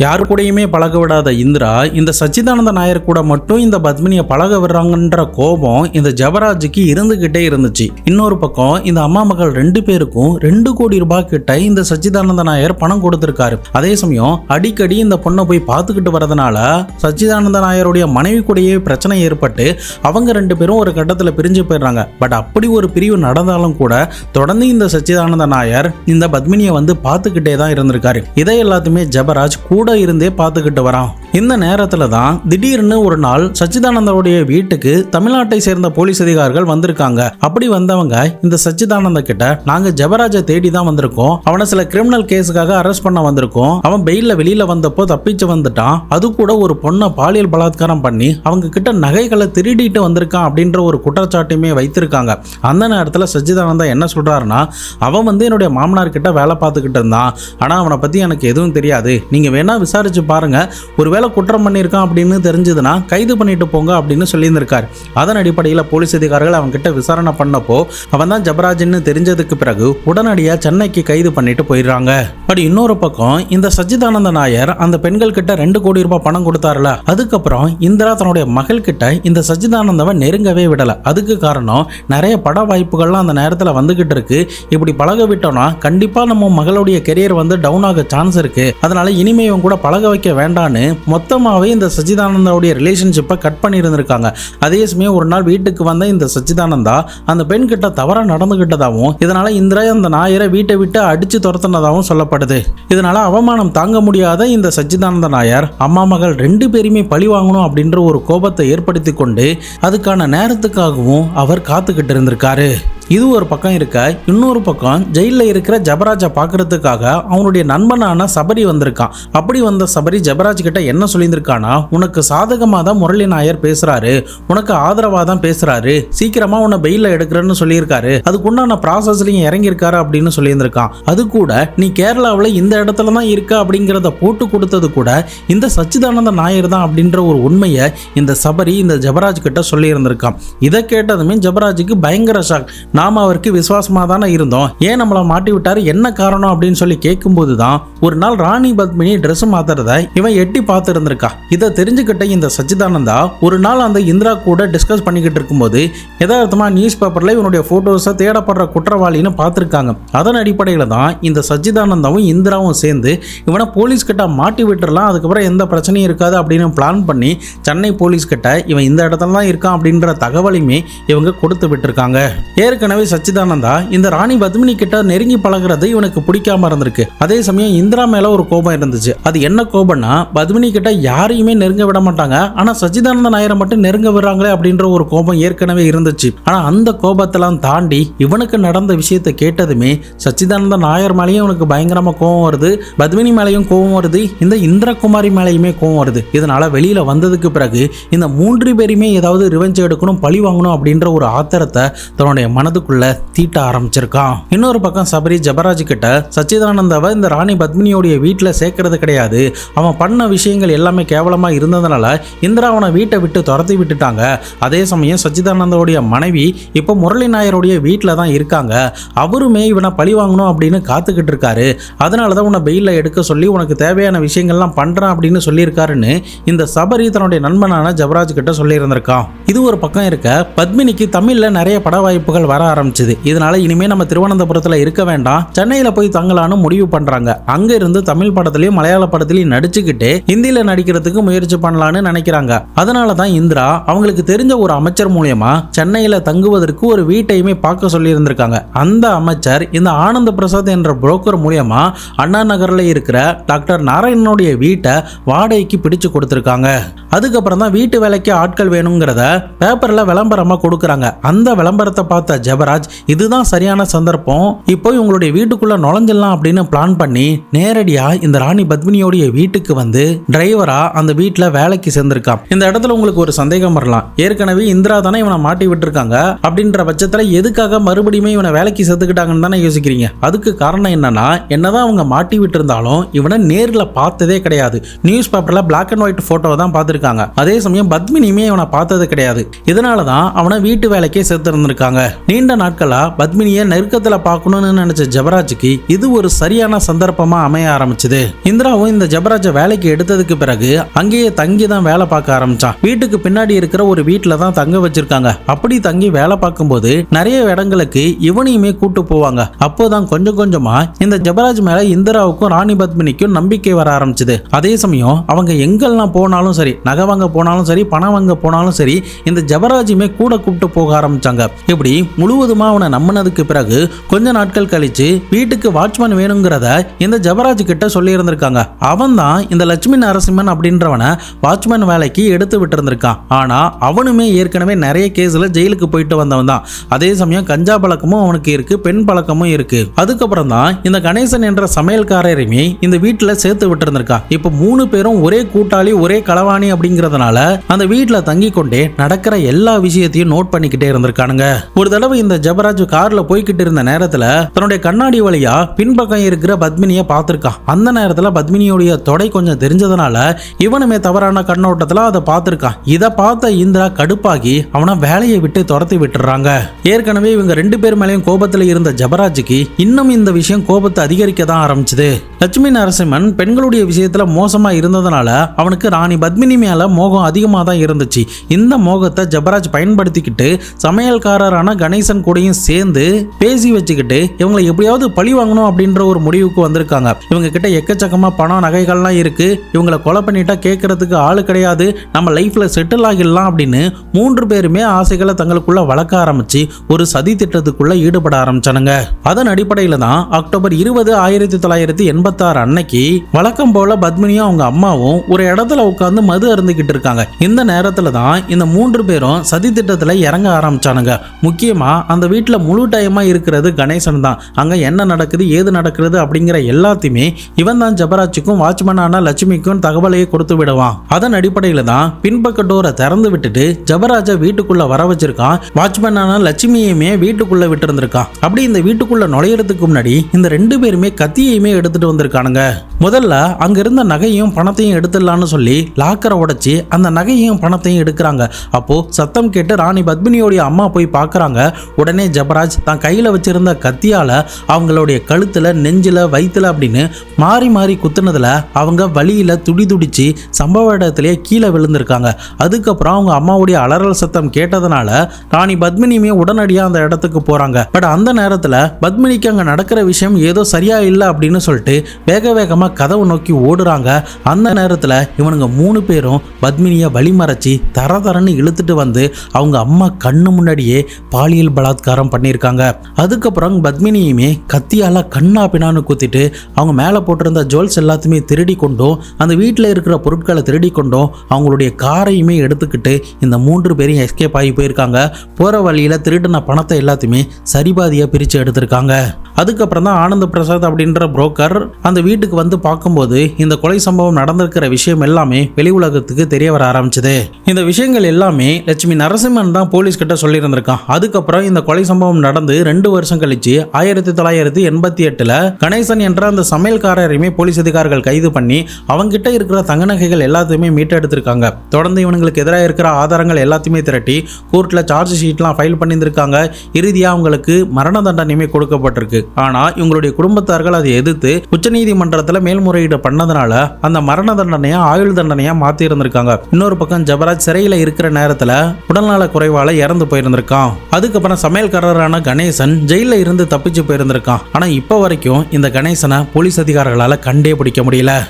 யாரு கூடயுமே பழக விடாத இந்திரா இந்த சச்சிதானந்த நாயர் கூட மட்டும் இந்த பத்மினியை பழக விடுறாங்கன்ற கோபம் இந்த ஜபராஜுக்கு இருந்துகிட்டே இருந்துச்சு. இன்னொரு பக்கம் இந்த அம்மா மகள் 2 பேருக்கும் 2 கோடி ரூபாய் கிட்ட இந்த சச்சிதானந்த நாயர் பணம் கொடுத்திருக்காரு. அதே சமயம் அடிக்கடி இந்த பொண்ணை போய் பார்த்துக்கிட்டு வரதுனால சச்சிதானந்த நாயருடைய மனைவி கூடயே பிரச்சனை ஏற்பட்டு அவங்க 2 பேரும் ஒரு கட்டத்தில் பிரிஞ்சு போயிடுறாங்க. பட் அப்படி ஒரு பிரிவு நடந்தாலும் கூட தொடர்ந்து இந்த சச்சிதானந்த நாயர் இந்த பத்மினியை வந்து பார்த்துக்கிட்டே தான் இருந்திருக்காரு. இதை எல்லாத்தையுமே ஜபராஜ் கூட இருந்தே பார்த்துக்கிட்டு வரான். இந்த நேரத்துல தான் திடீர்னு ஒரு நாள் சச்சிதானந்தோடைய வீட்டுக்கு தமிழ்நாட்டை சேர்ந்த போலீஸ் அதிகாரிகள் வந்திருக்காங்க. அப்படி வந்தவங்க இந்த சச்சிதானந்த கிட்ட, நாங்க ஜபராஜை தேடி தான் வந்திருக்கோம், அவனை சில கிரிமினல் கேஸுக்காக அரெஸ்ட் பண்ண வந்திருக்கோம், அவன் பெயில்ல வெளியில வந்தப்போ தப்பிச்சு வந்துட்டான், அது கூட ஒரு பொண்ணை பாலியல் பலாத்காரம் பண்ணி அவங்க கிட்ட நகைகளை திருடிட்டு வந்திருக்கான் அப்படின்ற ஒரு குற்றச்சாட்டுமே வைத்திருக்காங்க. அந்த நேரத்துல சச்சிதானந்தா என்ன சொல்றாருன்னா, அவன் வந்து என்னுடைய மாமனார் கிட்ட வேலை பார்த்துக்கிட்டு இருந்தான், ஆனா அவனை பத்தி எனக்கு எதுவும் தெரியாது, நீங்க வேணா விசாரிச்சு பாருங்க, ஒருவேளை குற்றம் பண்ணியிருக்கான் அப்படின்னு தெரிஞ்சதுன்னா கைது பண்ணிட்டு போங்க அப்படின்னு சொல்லியிருந்திருக்காரு. அதன் அடிப்படையில் போலீஸ் அதிகாரிகள் அவங்க கிட்ட விசாரணை பண்ணப்போ அவன் தான் ஜபராஜ்னு தெரிஞ்சதுக்கு பிறகு உடனடியாக சென்னைக்கு கைது பண்ணிட்டு போயிடுறாங்க. பட் இன்னொரு பக்கம் இந்த சச்சிதானந்த நாயர் அந்த பெண்கள் கிட்ட 2 கோடி ரூபாய் பணம் கொடுத்தாருல, அதுக்கப்புறம் இந்திரா தன்னுடைய மகள் கிட்ட இந்த சச்சிதானந்தவை நெருங்கவே விடல. அதுக்கு காரணம் நிறைய பட வாய்ப்புகள்லாம் அந்த நேரத்தில் வந்துகிட்டு இருக்கு, இப்படி பழக விட்டோம்னா கண்டிப்பா நம்ம மகளுடைய கெரியர் வந்து டவுன் ஆக சான்ஸ் இருக்கு, அதனால இனிமே இவங்க கூட பழக வைக்க வேண்டான்னு மொத்தமாகவே இந்த சச்சிதானந்தாவுடைய ரிலேஷன்ஷிப்பை கட் பண்ணி இருந்திருக்காங்க. அதே சமயம் ஒரு நாள் வீட்டுக்கு வந்த இந்த சச்சிதானந்தா அந்த பெண் கிட்ட தவறா நடந்துகிட்டதாகவும் இதனால இந்திரா அந்த நாயரை வீட்டை விட்டு அடிச்சு துரத்துனதாகவும் சொல்லப்படுது. இதனால அவமானம் தாங்க முடியாத இந்த சச்சிதானந்த நாயர் அம்மா மகள் 2 பேருமே பழி வாங்கணும் அப்படின்ற ஒரு கோபத்தை ஏற்படுத்தி கொண்டு அதுக்கான நேரத்துக்காகவும் அவர் காத்துக்கிட்டு இருந்திருக்காரு. இது ஒரு பக்கம் இருக்க, இன்னொரு பக்கம் ஜெயிலில் இருக்கிற ஜபராஜை பார்க்கறதுக்காக அவனுடைய நண்பனான சபரி வந்திருக்கான். அப்படி வந்த சபரி ஜபராஜ் கிட்ட என்ன சொல்லியிருக்கானா, உனக்கு சாதகமாக தான் முரளி நாயர் பேசுறாரு, உனக்கு ஆதரவாக தான் பேசுறாரு, சீக்கிரமா உன்னை பெயில எடுக்கிறேன்னு சொல்லியிருக்காரு, அதுக்குண்டான ப்ராசஸ்லையும் இறங்கியிருக்காரு அப்படின்னு சொல்லியிருந்திருக்கான். அது கூட நீ கேரளாவில் இந்த இடத்துல தான் இருக்க அப்படிங்கிறத போட்டு கொடுத்தது கூட இந்த சச்சிதானந்த நாயர் தான் அப்படின்ற ஒரு உண்மையை இந்த சபரி இந்த ஜபராஜ் கிட்ட சொல்லியிருந்திருக்கான். இதை கேட்டதுமே ஜபராஜுக்கு பயங்கர ஷாக். நாம அவருக்கு விசுவாசமா தானே இருந்தோம், ஏன் நம்மளை மாட்டி விட்டாரு, என்ன காரணம் அப்படின்னு சொல்லி கேட்கும்போது தான் ஒரு நாள் ராணி பத்மினி ட்ரெஸ் மாத்துறத இவன் எட்டி பார்த்து இருந்திருக்கா. இதை தெரிஞ்சுக்கிட்ட இந்த சச்சிதானந்தா ஒரு நாள் அந்த இந்திரா கூட டிஸ்கஸ் பண்ணிக்கிட்டு இருக்கும்போது யதார்த்தமா நியூஸ் பேப்பர்ல இவனுடைய போட்டோஸை தேடப்படுற குற்றவாளின்னு பார்த்துருக்காங்க. அதன் அடிப்படையில தான் இந்த சச்சிதானந்தாவும் இந்திராவும் சேர்ந்து இவனை போலீஸ் கிட்ட மாட்டி விட்டுறலாம், அதுக்கப்புறம் எந்த பிரச்சனையும் இருக்காது அப்படின்னு பிளான் பண்ணி சென்னை போலீஸ் கிட்ட இவன் இந்த இடத்துல தான் இருக்கான் அப்படின்ற தகவலையுமே இவங்க கொடுத்து விட்டுருக்காங்க. ஏற்கனவே சச்சிதானந்தா இந்த ராணி பத்மினி கிட்ட நெருங்கி பழகிறது இவனுக்கு பிடிக்காம இருந்திருக்கு. அதே சமயம் இந்திரா மேல ஒரு கோபம் இருந்துச்சு. அது என்ன கோபம்னா, பத்மினி கிட்ட யாரையுமே நெருங்க விட மாட்டாங்க, ஆனா சச்சிதானந்த நாயரை மட்டும் நெருங்க விடுறாங்களே அப்படின்ற ஒரு கோபம் ஏற்கனவே இருந்துச்சு. ஆனா அந்த கோபத்தெல்லாம் தாண்டி இவனுக்கு நடந்த விஷயத்தை கேட்டதுமே சச்சிதானந்த நாயர் மேலேயும் இவனுக்கு பயங்கரமா கோபம் வருது, பத்மினி மேலேயும் கோபம் வருது, இந்த இந்திரகுமாரி மேலேயுமே கோபம் வருது. இதனால வெளியில வந்ததுக்கு பிறகு இந்த 3 பேருமே ஏதாவது ரிவெஞ்ச் எடுக்கணும், பழி வாங்கணும் அப்படின்ற ஒரு ஆத்திரத்தை தன்னுடைய மனதுக்குள்ள தீட்ட ஆரம்பிச்சிருக்கான். இன்னொரு பக்கம் சபரி ஜபராஜ் கிட்ட சச்சிதானந்தாவை இந்த ராணி பத்மினியோடைய வீட்டில் சேர்க்கறது கிடையாது, அவன் பண்ண விஷயங்கள் எல்லாமே கேவலமா இருந்ததுனால இந்திரா அவனை வீட்டை விட்டு துரத்தி விட்டுட்டாங்க. அதே சமயம் சச்சிதானந்தாவுடைய மனைவி இப்போ முரளி நாயருடைய வீட்டில் தான் இருக்காங்க, அவருமே இவனை பழி வாங்கணும் அப்படின்னு காத்துக்கிட்டு இருக்காரு, அதனால தான் உன்னை பெயில எடுக்க சொல்லி உனக்கு தேவையான விஷயங்கள்லாம் பண்றான் அப்படின்னு சொல்லியிருக்காருன்னு இந்த சபரி தன்னுடைய நண்பனான ஜபராஜ் கிட்ட சொல்லி இருந்திருக்கான். இது ஒரு பக்கம் இருக்க, பத்மினிக்கு தமிழ்ல நிறைய பட வாய்ப்புகள் வர வர ஆரம்பிச்சது. இதனால இனிமே நம்ம திருவனந்தபுரத்துல இருக்க வேண்டாம், சென்னையில போய் தங்கலான்னு முடிவு பண்றாங்க. அங்க இருந்து தமிழ் படத்திலையும் மலையாள படத்திலையும் நடிச்சுக்கிட்டு ஹிந்தியில நடிக்கிறதுக்கு முயற்சி பண்ணலான்னு நினைக்கிறாங்க. அதனாலதான் இந்திரா அவங்களுக்கு தெரிஞ்ச ஒரு அமைச்சர் மூலியமா சென்னையில தங்குவதற்கு ஒரு வீட்டையுமே பார்க்க சொல்லி இருந்திருக்காங்க. அந்த அமைச்சர் இந்த ஆனந்த பிரசாத் என்ற புரோக்கர் மூலியமா அண்ணா நகர்ல இருக்கிற டாக்டர் நாராயணனுடைய வீட்டை வாடகைக்கு பிடிச்சு கொடுத்திருக்காங்க. அதுக்கப்புறம் தான் வீட்டு வேலைக்கு ஆட்கள் வேணுங்கிறத பேப்பர்ல விளம்பரமா கொடுக்கறாங்க. அந்த விளம்பரத்தை பார்த்த ஜெபராஜ் இதுதான் சரியான சந்தர்ப்பம், இப்போ உங்களுடைய வீட்டுக்குள்ள நுழைஞ்சிடலாம் அப்படின்னு பிளான் பண்ணி நேரடியா இந்த ராணி பத்மினியோடைய வீட்டுக்கு வந்து டிரைவரா அந்த வீட்டுல வேலைக்கு சேர்ந்திருக்கான். இந்த இடத்துல உங்களுக்கு ஒரு சந்தேகம் வரலாம், ஏற்கனவே இந்திரா தானே இவனை மாட்டி விட்டுருக்காங்க, அப்படின்ற பட்சத்துல எதுக்காக மறுபடியும் இவனை வேலைக்கு சேர்த்துக்கிட்டாங்கன்னு தானே யோசிக்கிறீங்க. அதுக்கு காரணம் என்னன்னா, என்னதான் அவங்க மாட்டி விட்டு இருந்தாலும் இவனை நேர்ல பார்த்ததே கிடையாது. நியூஸ் பேப்பர்ல பிளாக் அண்ட் ஒயிட் போட்டோ தான் பார்த்திருக்காங்க. அதே சமயம் பத்மினியுமே இவனை பார்த்தது கிடையாது. இதனாலதான் அவனை வீட்டு வேலைக்கே சேர்த்து இருந்திருக்காங்க. நீண்ட நாட்களா பத்மினியை நெருக்கத்துல பார்க்கணும்னு நினைச்ச ஜெபராஜுக்கு இது ஒரு சரியான சந்தர்ப்பமா அமைய ஆரம்பிச்சது. இந்திராவும் இந்த ஜெபராஜை வேலைக்கு எடுத்ததுக்கு பிறகு அங்கேயே தங்கி தான் வேலை பார்க்க ஆரம்பிச்சான். வீட்டுக்கு பின்னாடி இருக்கிற ஒரு வீட்டுல தான் தங்க வச்சிருக்காங்க. அப்படி தங்கி வேலை பார்க்கும்போது நிறைய இடங்களுக்கு இவனையுமே கூட்டு போவாங்க. அப்போதான் கொஞ்சம் கொஞ்சமா இந்த ஜெபராஜ் மேல இந்திராவுக்கும் ராணி பத்மினிக்கும் நம்பிக்கை வர ஆரம்பிச்சது. அதே சமயம் அவங்க எங்கெல்லாம் போனாலும் சரி, நகை வாங்க போனாலும் சரி, பணம் வாங்க போனாலும் சரி, இந்த ஜெபராஜுமே கூட கூப்பிட்டு போக ஆரம்பிச்சாங்க. இப்படி முழுவதுமா அவனை நம்பினதுக்கு பிறகு கொஞ்ச நாட்கள் கழிச்சு வீட்டுக்கு வாட்ச்மேன் வேணுங்கிறத இந்த ஜெபராஜ் கிட்ட சொல்லி இருந்திருக்காங்க. அவன் தான் இந்த லட்சுமி நரசிம்மன் அப்படின்றவனை வாட்ச்மேன் வேலைக்கு எடுத்து விட்டு இருந்திருக்கான். ஆனா அவனுமே ஏற்கனவே நிறைய கேஸ்ல ஜெயிலுக்கு போயிட்டு வந்தவன் தான். அதே சமயம் கஞ்சா பழக்கமும் அவனுக்கு இருக்கு, பெண் பழக்கமும் இருக்கு. அதுக்கப்புறம் தான் இந்த கணேசன் என்ற சமையல்காரரையுமே இந்த வீட்டுல சேர்த்து விட்டு இருந்திருக்கான். இப்ப 3 பேரும் ஒரே கூட்டாளி, ஒரே களவாணி அப்படிங்கறதுனால அந்த வீட்டுல தங்கி கொண்டே நடக்கிற எல்லா விஷயத்தையும் நோட் பண்ணிக்கிட்டே இருந்திருக்கானுங்க. ஒரு தடவை இந்த ஜெபராஜ் கார்ல போய்கிட்டு இருந்த நேரத்துல தன்னுடைய கண்ணாடி வழியா பின்பக்கம் இருக்கிற பத்மினியை பார்த்திருக்கான். அந்த நேரத்துல பத்மினியோடைய தொடை கொஞ்சம் தெரிஞ்சதுனால இவனுமே தவறான கண்ணோட்டத்துல அதை பார்த்திருக்கான். இதை பார்த்த இந்திரா கடுப்பாகி அவனை வேலையை விட்டு துரத்தி விட்டுறாங்க. ஏற்கனவே இவங்க 2 பேர் மேலேயும் கோபத்துல இருந்த ஜெபராஜுக்கு இன்னும் இந்த விஷயம் கோபத்தை அதிகரிக்க தான் ஆரம்பிச்சது. லட்சுமி நரசிம்மன் பெண்களுடைய விஷயத்துல மோசமா இருந்ததுனால அவனுக்கு ராணி பத்மினி மேல மோகம் அதிகமாக தான் இருந்துச்சு. இந்த மோகத்தை ஜெபராஜ் பயன்படுத்திக்கிட்டு சமையல்காரரான கணேசன் கூடயும் சேர்ந்து பேசி வச்சுக்கிட்டு இவங்களை எப்படியாவது பழி வாங்கணும் அப்படின்ற ஒரு முடிவுக்கு வந்திருக்காங்க. இவங்க கிட்ட எக்கச்சக்கமா பணம் நகைகள்லாம் இருக்கு, இவங்களை கொலை பண்ணிட்டா கேட்கறதுக்கு ஆளு கிடையாது, நம்ம லைஃப்ல செட்டில் ஆகிடலாம் அப்படின்னு 3 பேருமே ஆசைகளை தங்களுக்குள்ள வளர்க்க ஆரம்பிச்சு ஒரு சதி திட்டத்துக்குள்ள ஈடுபட ஆரம்பிச்சானுங்க. அதன் அடிப்படையில தான் அக்டோபர் 20, 1986 அன்னைக்கு வழக்கம் போல பத்மினியும் அவங்க அம்மாவும் ஒரு இடத்துல உட்கார்ந்து மது அருந்துகிட்டு இருக்காங்க. இந்த நேரத்துல தான் இந்த 3 பேரும் சதி திட்டத்துல இறங்க ஆரம்பிச்சானுங்க. முக்கியமா அந்த வீட்டுல முழு டைமா இருக்கிறது கணேசன் தான். அங்க என்ன நடக்குது, ஏது நடக்கிறது அப்படிங்கிற எல்லாத்தையுமே இவன் தான் ஜெபராஜுக்கும் வாட்ச்மேனான லட்சுமிக்கும் தகவலையே கொடுத்து விடுவான். அதன் அடிப்படையில தான் பின்பக்க டோரை திறந்து விட்டுட்டு ஜெபராஜ வீட்டுக்குள்ள வர வச்சிருக்கான். வாட்ச்மேனான லட்சுமியுமே வீட்டுக்குள்ள விட்டு இருந்திருக்கான். அப்படி இந்த வீட்டுக்குள்ள நுழையறதுக்கு முன்னாடி இந்த 2 பேருமே கத்தியையுமே எடுத்துட்டு வந்திருக்கானுங்க. முதல்ல அங்க இருந்த நகையும் பணத்தையும் எடுத்துடலான்னு சொல்லி லாக்கரை உடைச்சி அந்த நகையும் பணத்தையும் எடுக்கிறாங்க. அப்போ சத்தம் கேட்டு ராணி பத்மினியோடைய அம்மா போய் பார்க்கறாங்க. உடனே ஜெபராஜ் தான் கையில வச்சிருந்த கத்தியால அவங்களுடைய கழுத்துல, நெஞ்சில, வயிற்றுல அப்படின்னு மாறி மாறி குத்துனதுல அவங்க வலியில துடிச்சு சம்பவ இடத்திலேயே கீழே விழுந்திருக்காங்க. அதுக்கப்புறம் அவங்க அம்மாவுடைய அலறல் சத்தம் கேட்டதுனால ராணி பத்மினியுமே உடனடியாக அந்த இடத்துக்கு போறாங்க. பட் அந்த நேரத்துல பத்மினிக்கு அங்க நடக்கிற விஷயம் ஏதோ சரியா இல்லை அப்படின்னு சொல்லிட்டு வேக வேகமா கதவு நோக்கி ஓடுறாங்க. அந்த நேரத்துல இவனுங்க 3 பேரும் பத்மினியை வழிமறைச்சி தரன்னு இழுத்துட்டு வந்து அவங்க அம்மா கண்ணு முன்னாடியே பாலியல் பலாத்காரம் பண்ணியிருக்காங்க. அதுக்கப்புறம் பத்மினியுமே கத்தியால கண்ணா பின்னான்னு குத்திட்டு அவங்க மேல போட்டிருந்த ஜுவல்ஸ் எல்லாத்தையுமே திருடி கொண்டும் அந்த வீட்டில் இருக்கிற பொருட்களை திருடி கொண்டும் அவங்களுடைய காரையுமே எடுத்துக்கிட்டு இந்த 3 பேரையும் எஸ்கேப் ஆகி போயிருக்காங்க. போற வழியில திருடின பணத்தை எல்லாத்தையுமே சரிபாதியா பிரிச்சு எடுத்திருக்காங்க. அதுக்கப்புறம் தான் ஆனந்த பிரசாத் அப்படின்ற புரோக்கர் அந்த வீட்டுக்கு வந்து பார்க்கும்போது இந்த கொலை சம்பவம் நடந்திருக்கிற விஷயம் எல்லாமே வெளி உலகத்துக்கு தெரிய வர ஆரம்பிச்சது. இந்த விஷயங்கள் எல்லாமே லட்சுமி நரசிம்மன் தான் போலீஸ் கிட்ட சொல்லி இருந்திருக்கான். அதுக்கப்புறம் இந்த கொலை சம்பவம் நடந்து 2 வருஷம் கழிச்சு 1988 கணேசன் என்ற அந்த சமையல்காரரையுமே போலீஸ் அதிகாரிகள் கைது பண்ணி அவங்க கிட்ட இருக்கிற தங்க நகைகள் எல்லாத்தையுமே மீட்டெடுத்திருக்காங்க. தொடர்ந்து இவங்களுக்கு எதிராக இருக்கிற ஆதாரங்கள் எல்லாத்தையுமே திரட்டி கோர்ட்ல சார்ஜ் ஷீட்லாம் ஃபைல் பண்ணியிருக்காங்க. இறுதியா அவங்களுக்கு மரண தண்டனையுமே கொடுக்கப்பட்டிருக்கு. ஆனா இவங்களுடைய குடும்பத்தார்கள் அதை எதிர்த்து உச்சநீதிமன்றத்தில் மேல்முறையீடு பண்ணதுனால அந்த மரண தண்டனையா ஆயுள் தண்டனையா மாத்தி இருந்திருக்காங்க. இன்னொரு பக்கம் ஜெபராஜ் சிறையில இருக்கிற நேரத்துல உடல்நல குறைவால இறந்து போயிருந்திருக்கான். அதுக்கப்புறம் அப்புறம் சமையல்காரரான கணேசன் ஜெயில இருந்து தப்பிச்சு போயிருந்திருக்கான். ஆனா இப்ப வரைக்கும் இந்த கணேசனை போலீஸ் அதிகாரிகளால கண்டே பிடிக்க முடியல.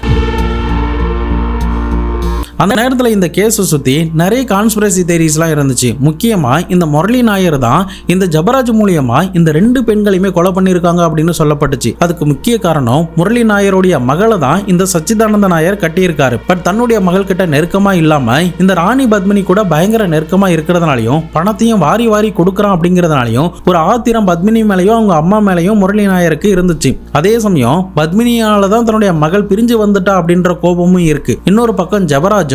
அந்த நேரத்தில் இந்த கேஸை சுற்றி நிறைய கான்ஸ்பிரசி தேரிஸ்லாம் இருந்துச்சு. முக்கியமாக இந்த முரளி நாயர் தான் இந்த ஜபராஜ் மூலியமாக இந்த 2 பெண்களையுமே கொலை பண்ணியிருக்காங்க அப்படின்னு சொல்லப்பட்டுச்சு. அதுக்கு முக்கிய காரணம் முரளி நாயருடைய மகளை தான் இந்த சச்சிதானந்த நாயர் கட்டியிருக்காரு. பட் தன்னுடைய மகள் கிட்ட நெருக்கமாக இல்லாமல் இந்த ராணி பத்மினி கூட பயங்கர நெருக்கமாக இருக்கிறதுனாலையும் பணத்தையும் வாரி வாரி கொடுக்குறான் அப்படிங்கிறதுனாலையும் ஒரு ஆத்திரம் பத்மினி மேலேயும் அவங்க அம்மா மேலேயும் முரளி நாயருக்கு இருந்துச்சு. அதே சமயம் பத்மினியால தான் தன்னுடைய மகள் பிரிஞ்சு வந்துட்டா அப்படின்ற கோபமும் இருக்கு. இன்னொரு பக்கம் ஜபராஜ்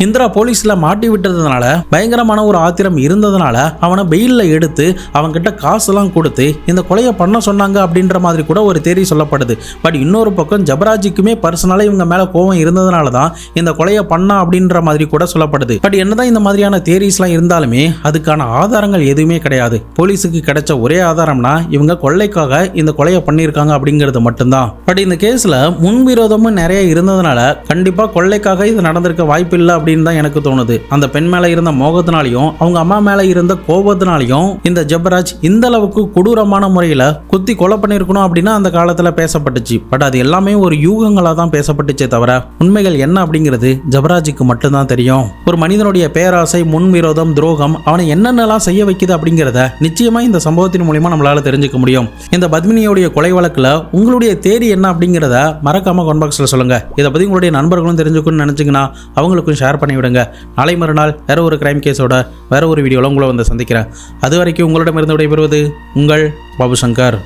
இந்திரா போலீஸ்ல மாட்டி விட்டதுனால பயங்கரமான ஒரு ஆத்திரம் இருந்ததுனால அவனை பெயில்ல எடுத்து அவன்கிட்ட காசெல்லாம் கொடுத்து இந்த கொலையை பண்ண சொன்னாங்க அப்படின்ற மாதிரி கூட ஒரு தேரி சொல்லப்படுது. பட் இன்னொரு பக்கம் ஜபராஜுக்குமே பர்சனலா இவங்க மேல கோபம் இருந்ததுனால தான் இந்த கொலையை பண்ணா அப்படின்ற மாதிரி கூட சொல்லப்படுது. பட் என்னதான் இந்த மாதிரியான தேரிஸ்லாம் இருந்தாலுமே அதுக்கான ஆதாரங்கள் எதுவுமே கிடையாது. போலீஸுக்கு கிடைச்ச ஒரே ஆதாரம்னா இவங்க கொள்ளைக்காக இந்த கொலையை பண்ணியிருக்காங்க அப்படிங்கிறது மட்டும்தான். பட் இந்த கேஸ்ல முன்விரோதமும் நிறைய இருந்ததுனால கண்டிப்பா கொள்ளைக்காக இது நடந்திருக்க வாய்ப்பு இல்லை அப்படின்னு தான் எனக்கு தோணுது. அந்த பெண் மேல இருந்த மோகத்தினாலையும் அவங்க அம்மா மேல இருந்த கோபத்தினாலையும் இந்த ஜபராஜ் இந்த அளவுக்கு கொடூரமான முறையில குத்தி கொலை பண்ணிருக்கணும் அப்படின்னு அந்த காலத்துல பேசப்பட்டுச்சு. பட் அது எல்லாமே ஒரு யூகங்களா தான் பேசப்பட்டுச்சே தவிர உண்மைகள் என்ன அப்படிங்கிறது ஜபராஜுக்கு மட்டும்தான் தெரியும். ஒரு மனிதனுடைய பேராசை, முன்விரோதம், துரோகம் அவனை என்னென்னலாம் செய்ய வைக்குது அப்படிங்கிறத நிச்சயமா இந்த சம்பவத்தின் மூலமா நம்மளால தெரிஞ்சுக்க முடியும். இந்த பத்மினியோடைய கொலை வழக்குல உங்களுடைய தேரி என்ன அப்படிங்கிறத மறக்காம கமெண்ட் பாக்ஸ்ல சொல்லுங்க. இதை பத்தி உங்களுடைய நண்பர்களும் தெரிஞ்சுக்கணும்னு நினைச்சீங்கன்னா அவங்களுக்கும் ஷேர் பண்ணி விடுங்க. நாளை மறுநாள் வேற ஒரு கிரைம் கேஸோட வேற ஒரு வீடியோவில் உங்களை வந்து சந்திக்கிறேன். அது வரைக்கும் உங்களிடமிருந்து விடைபெறுவது உங்கள் பாபு சங்கர்.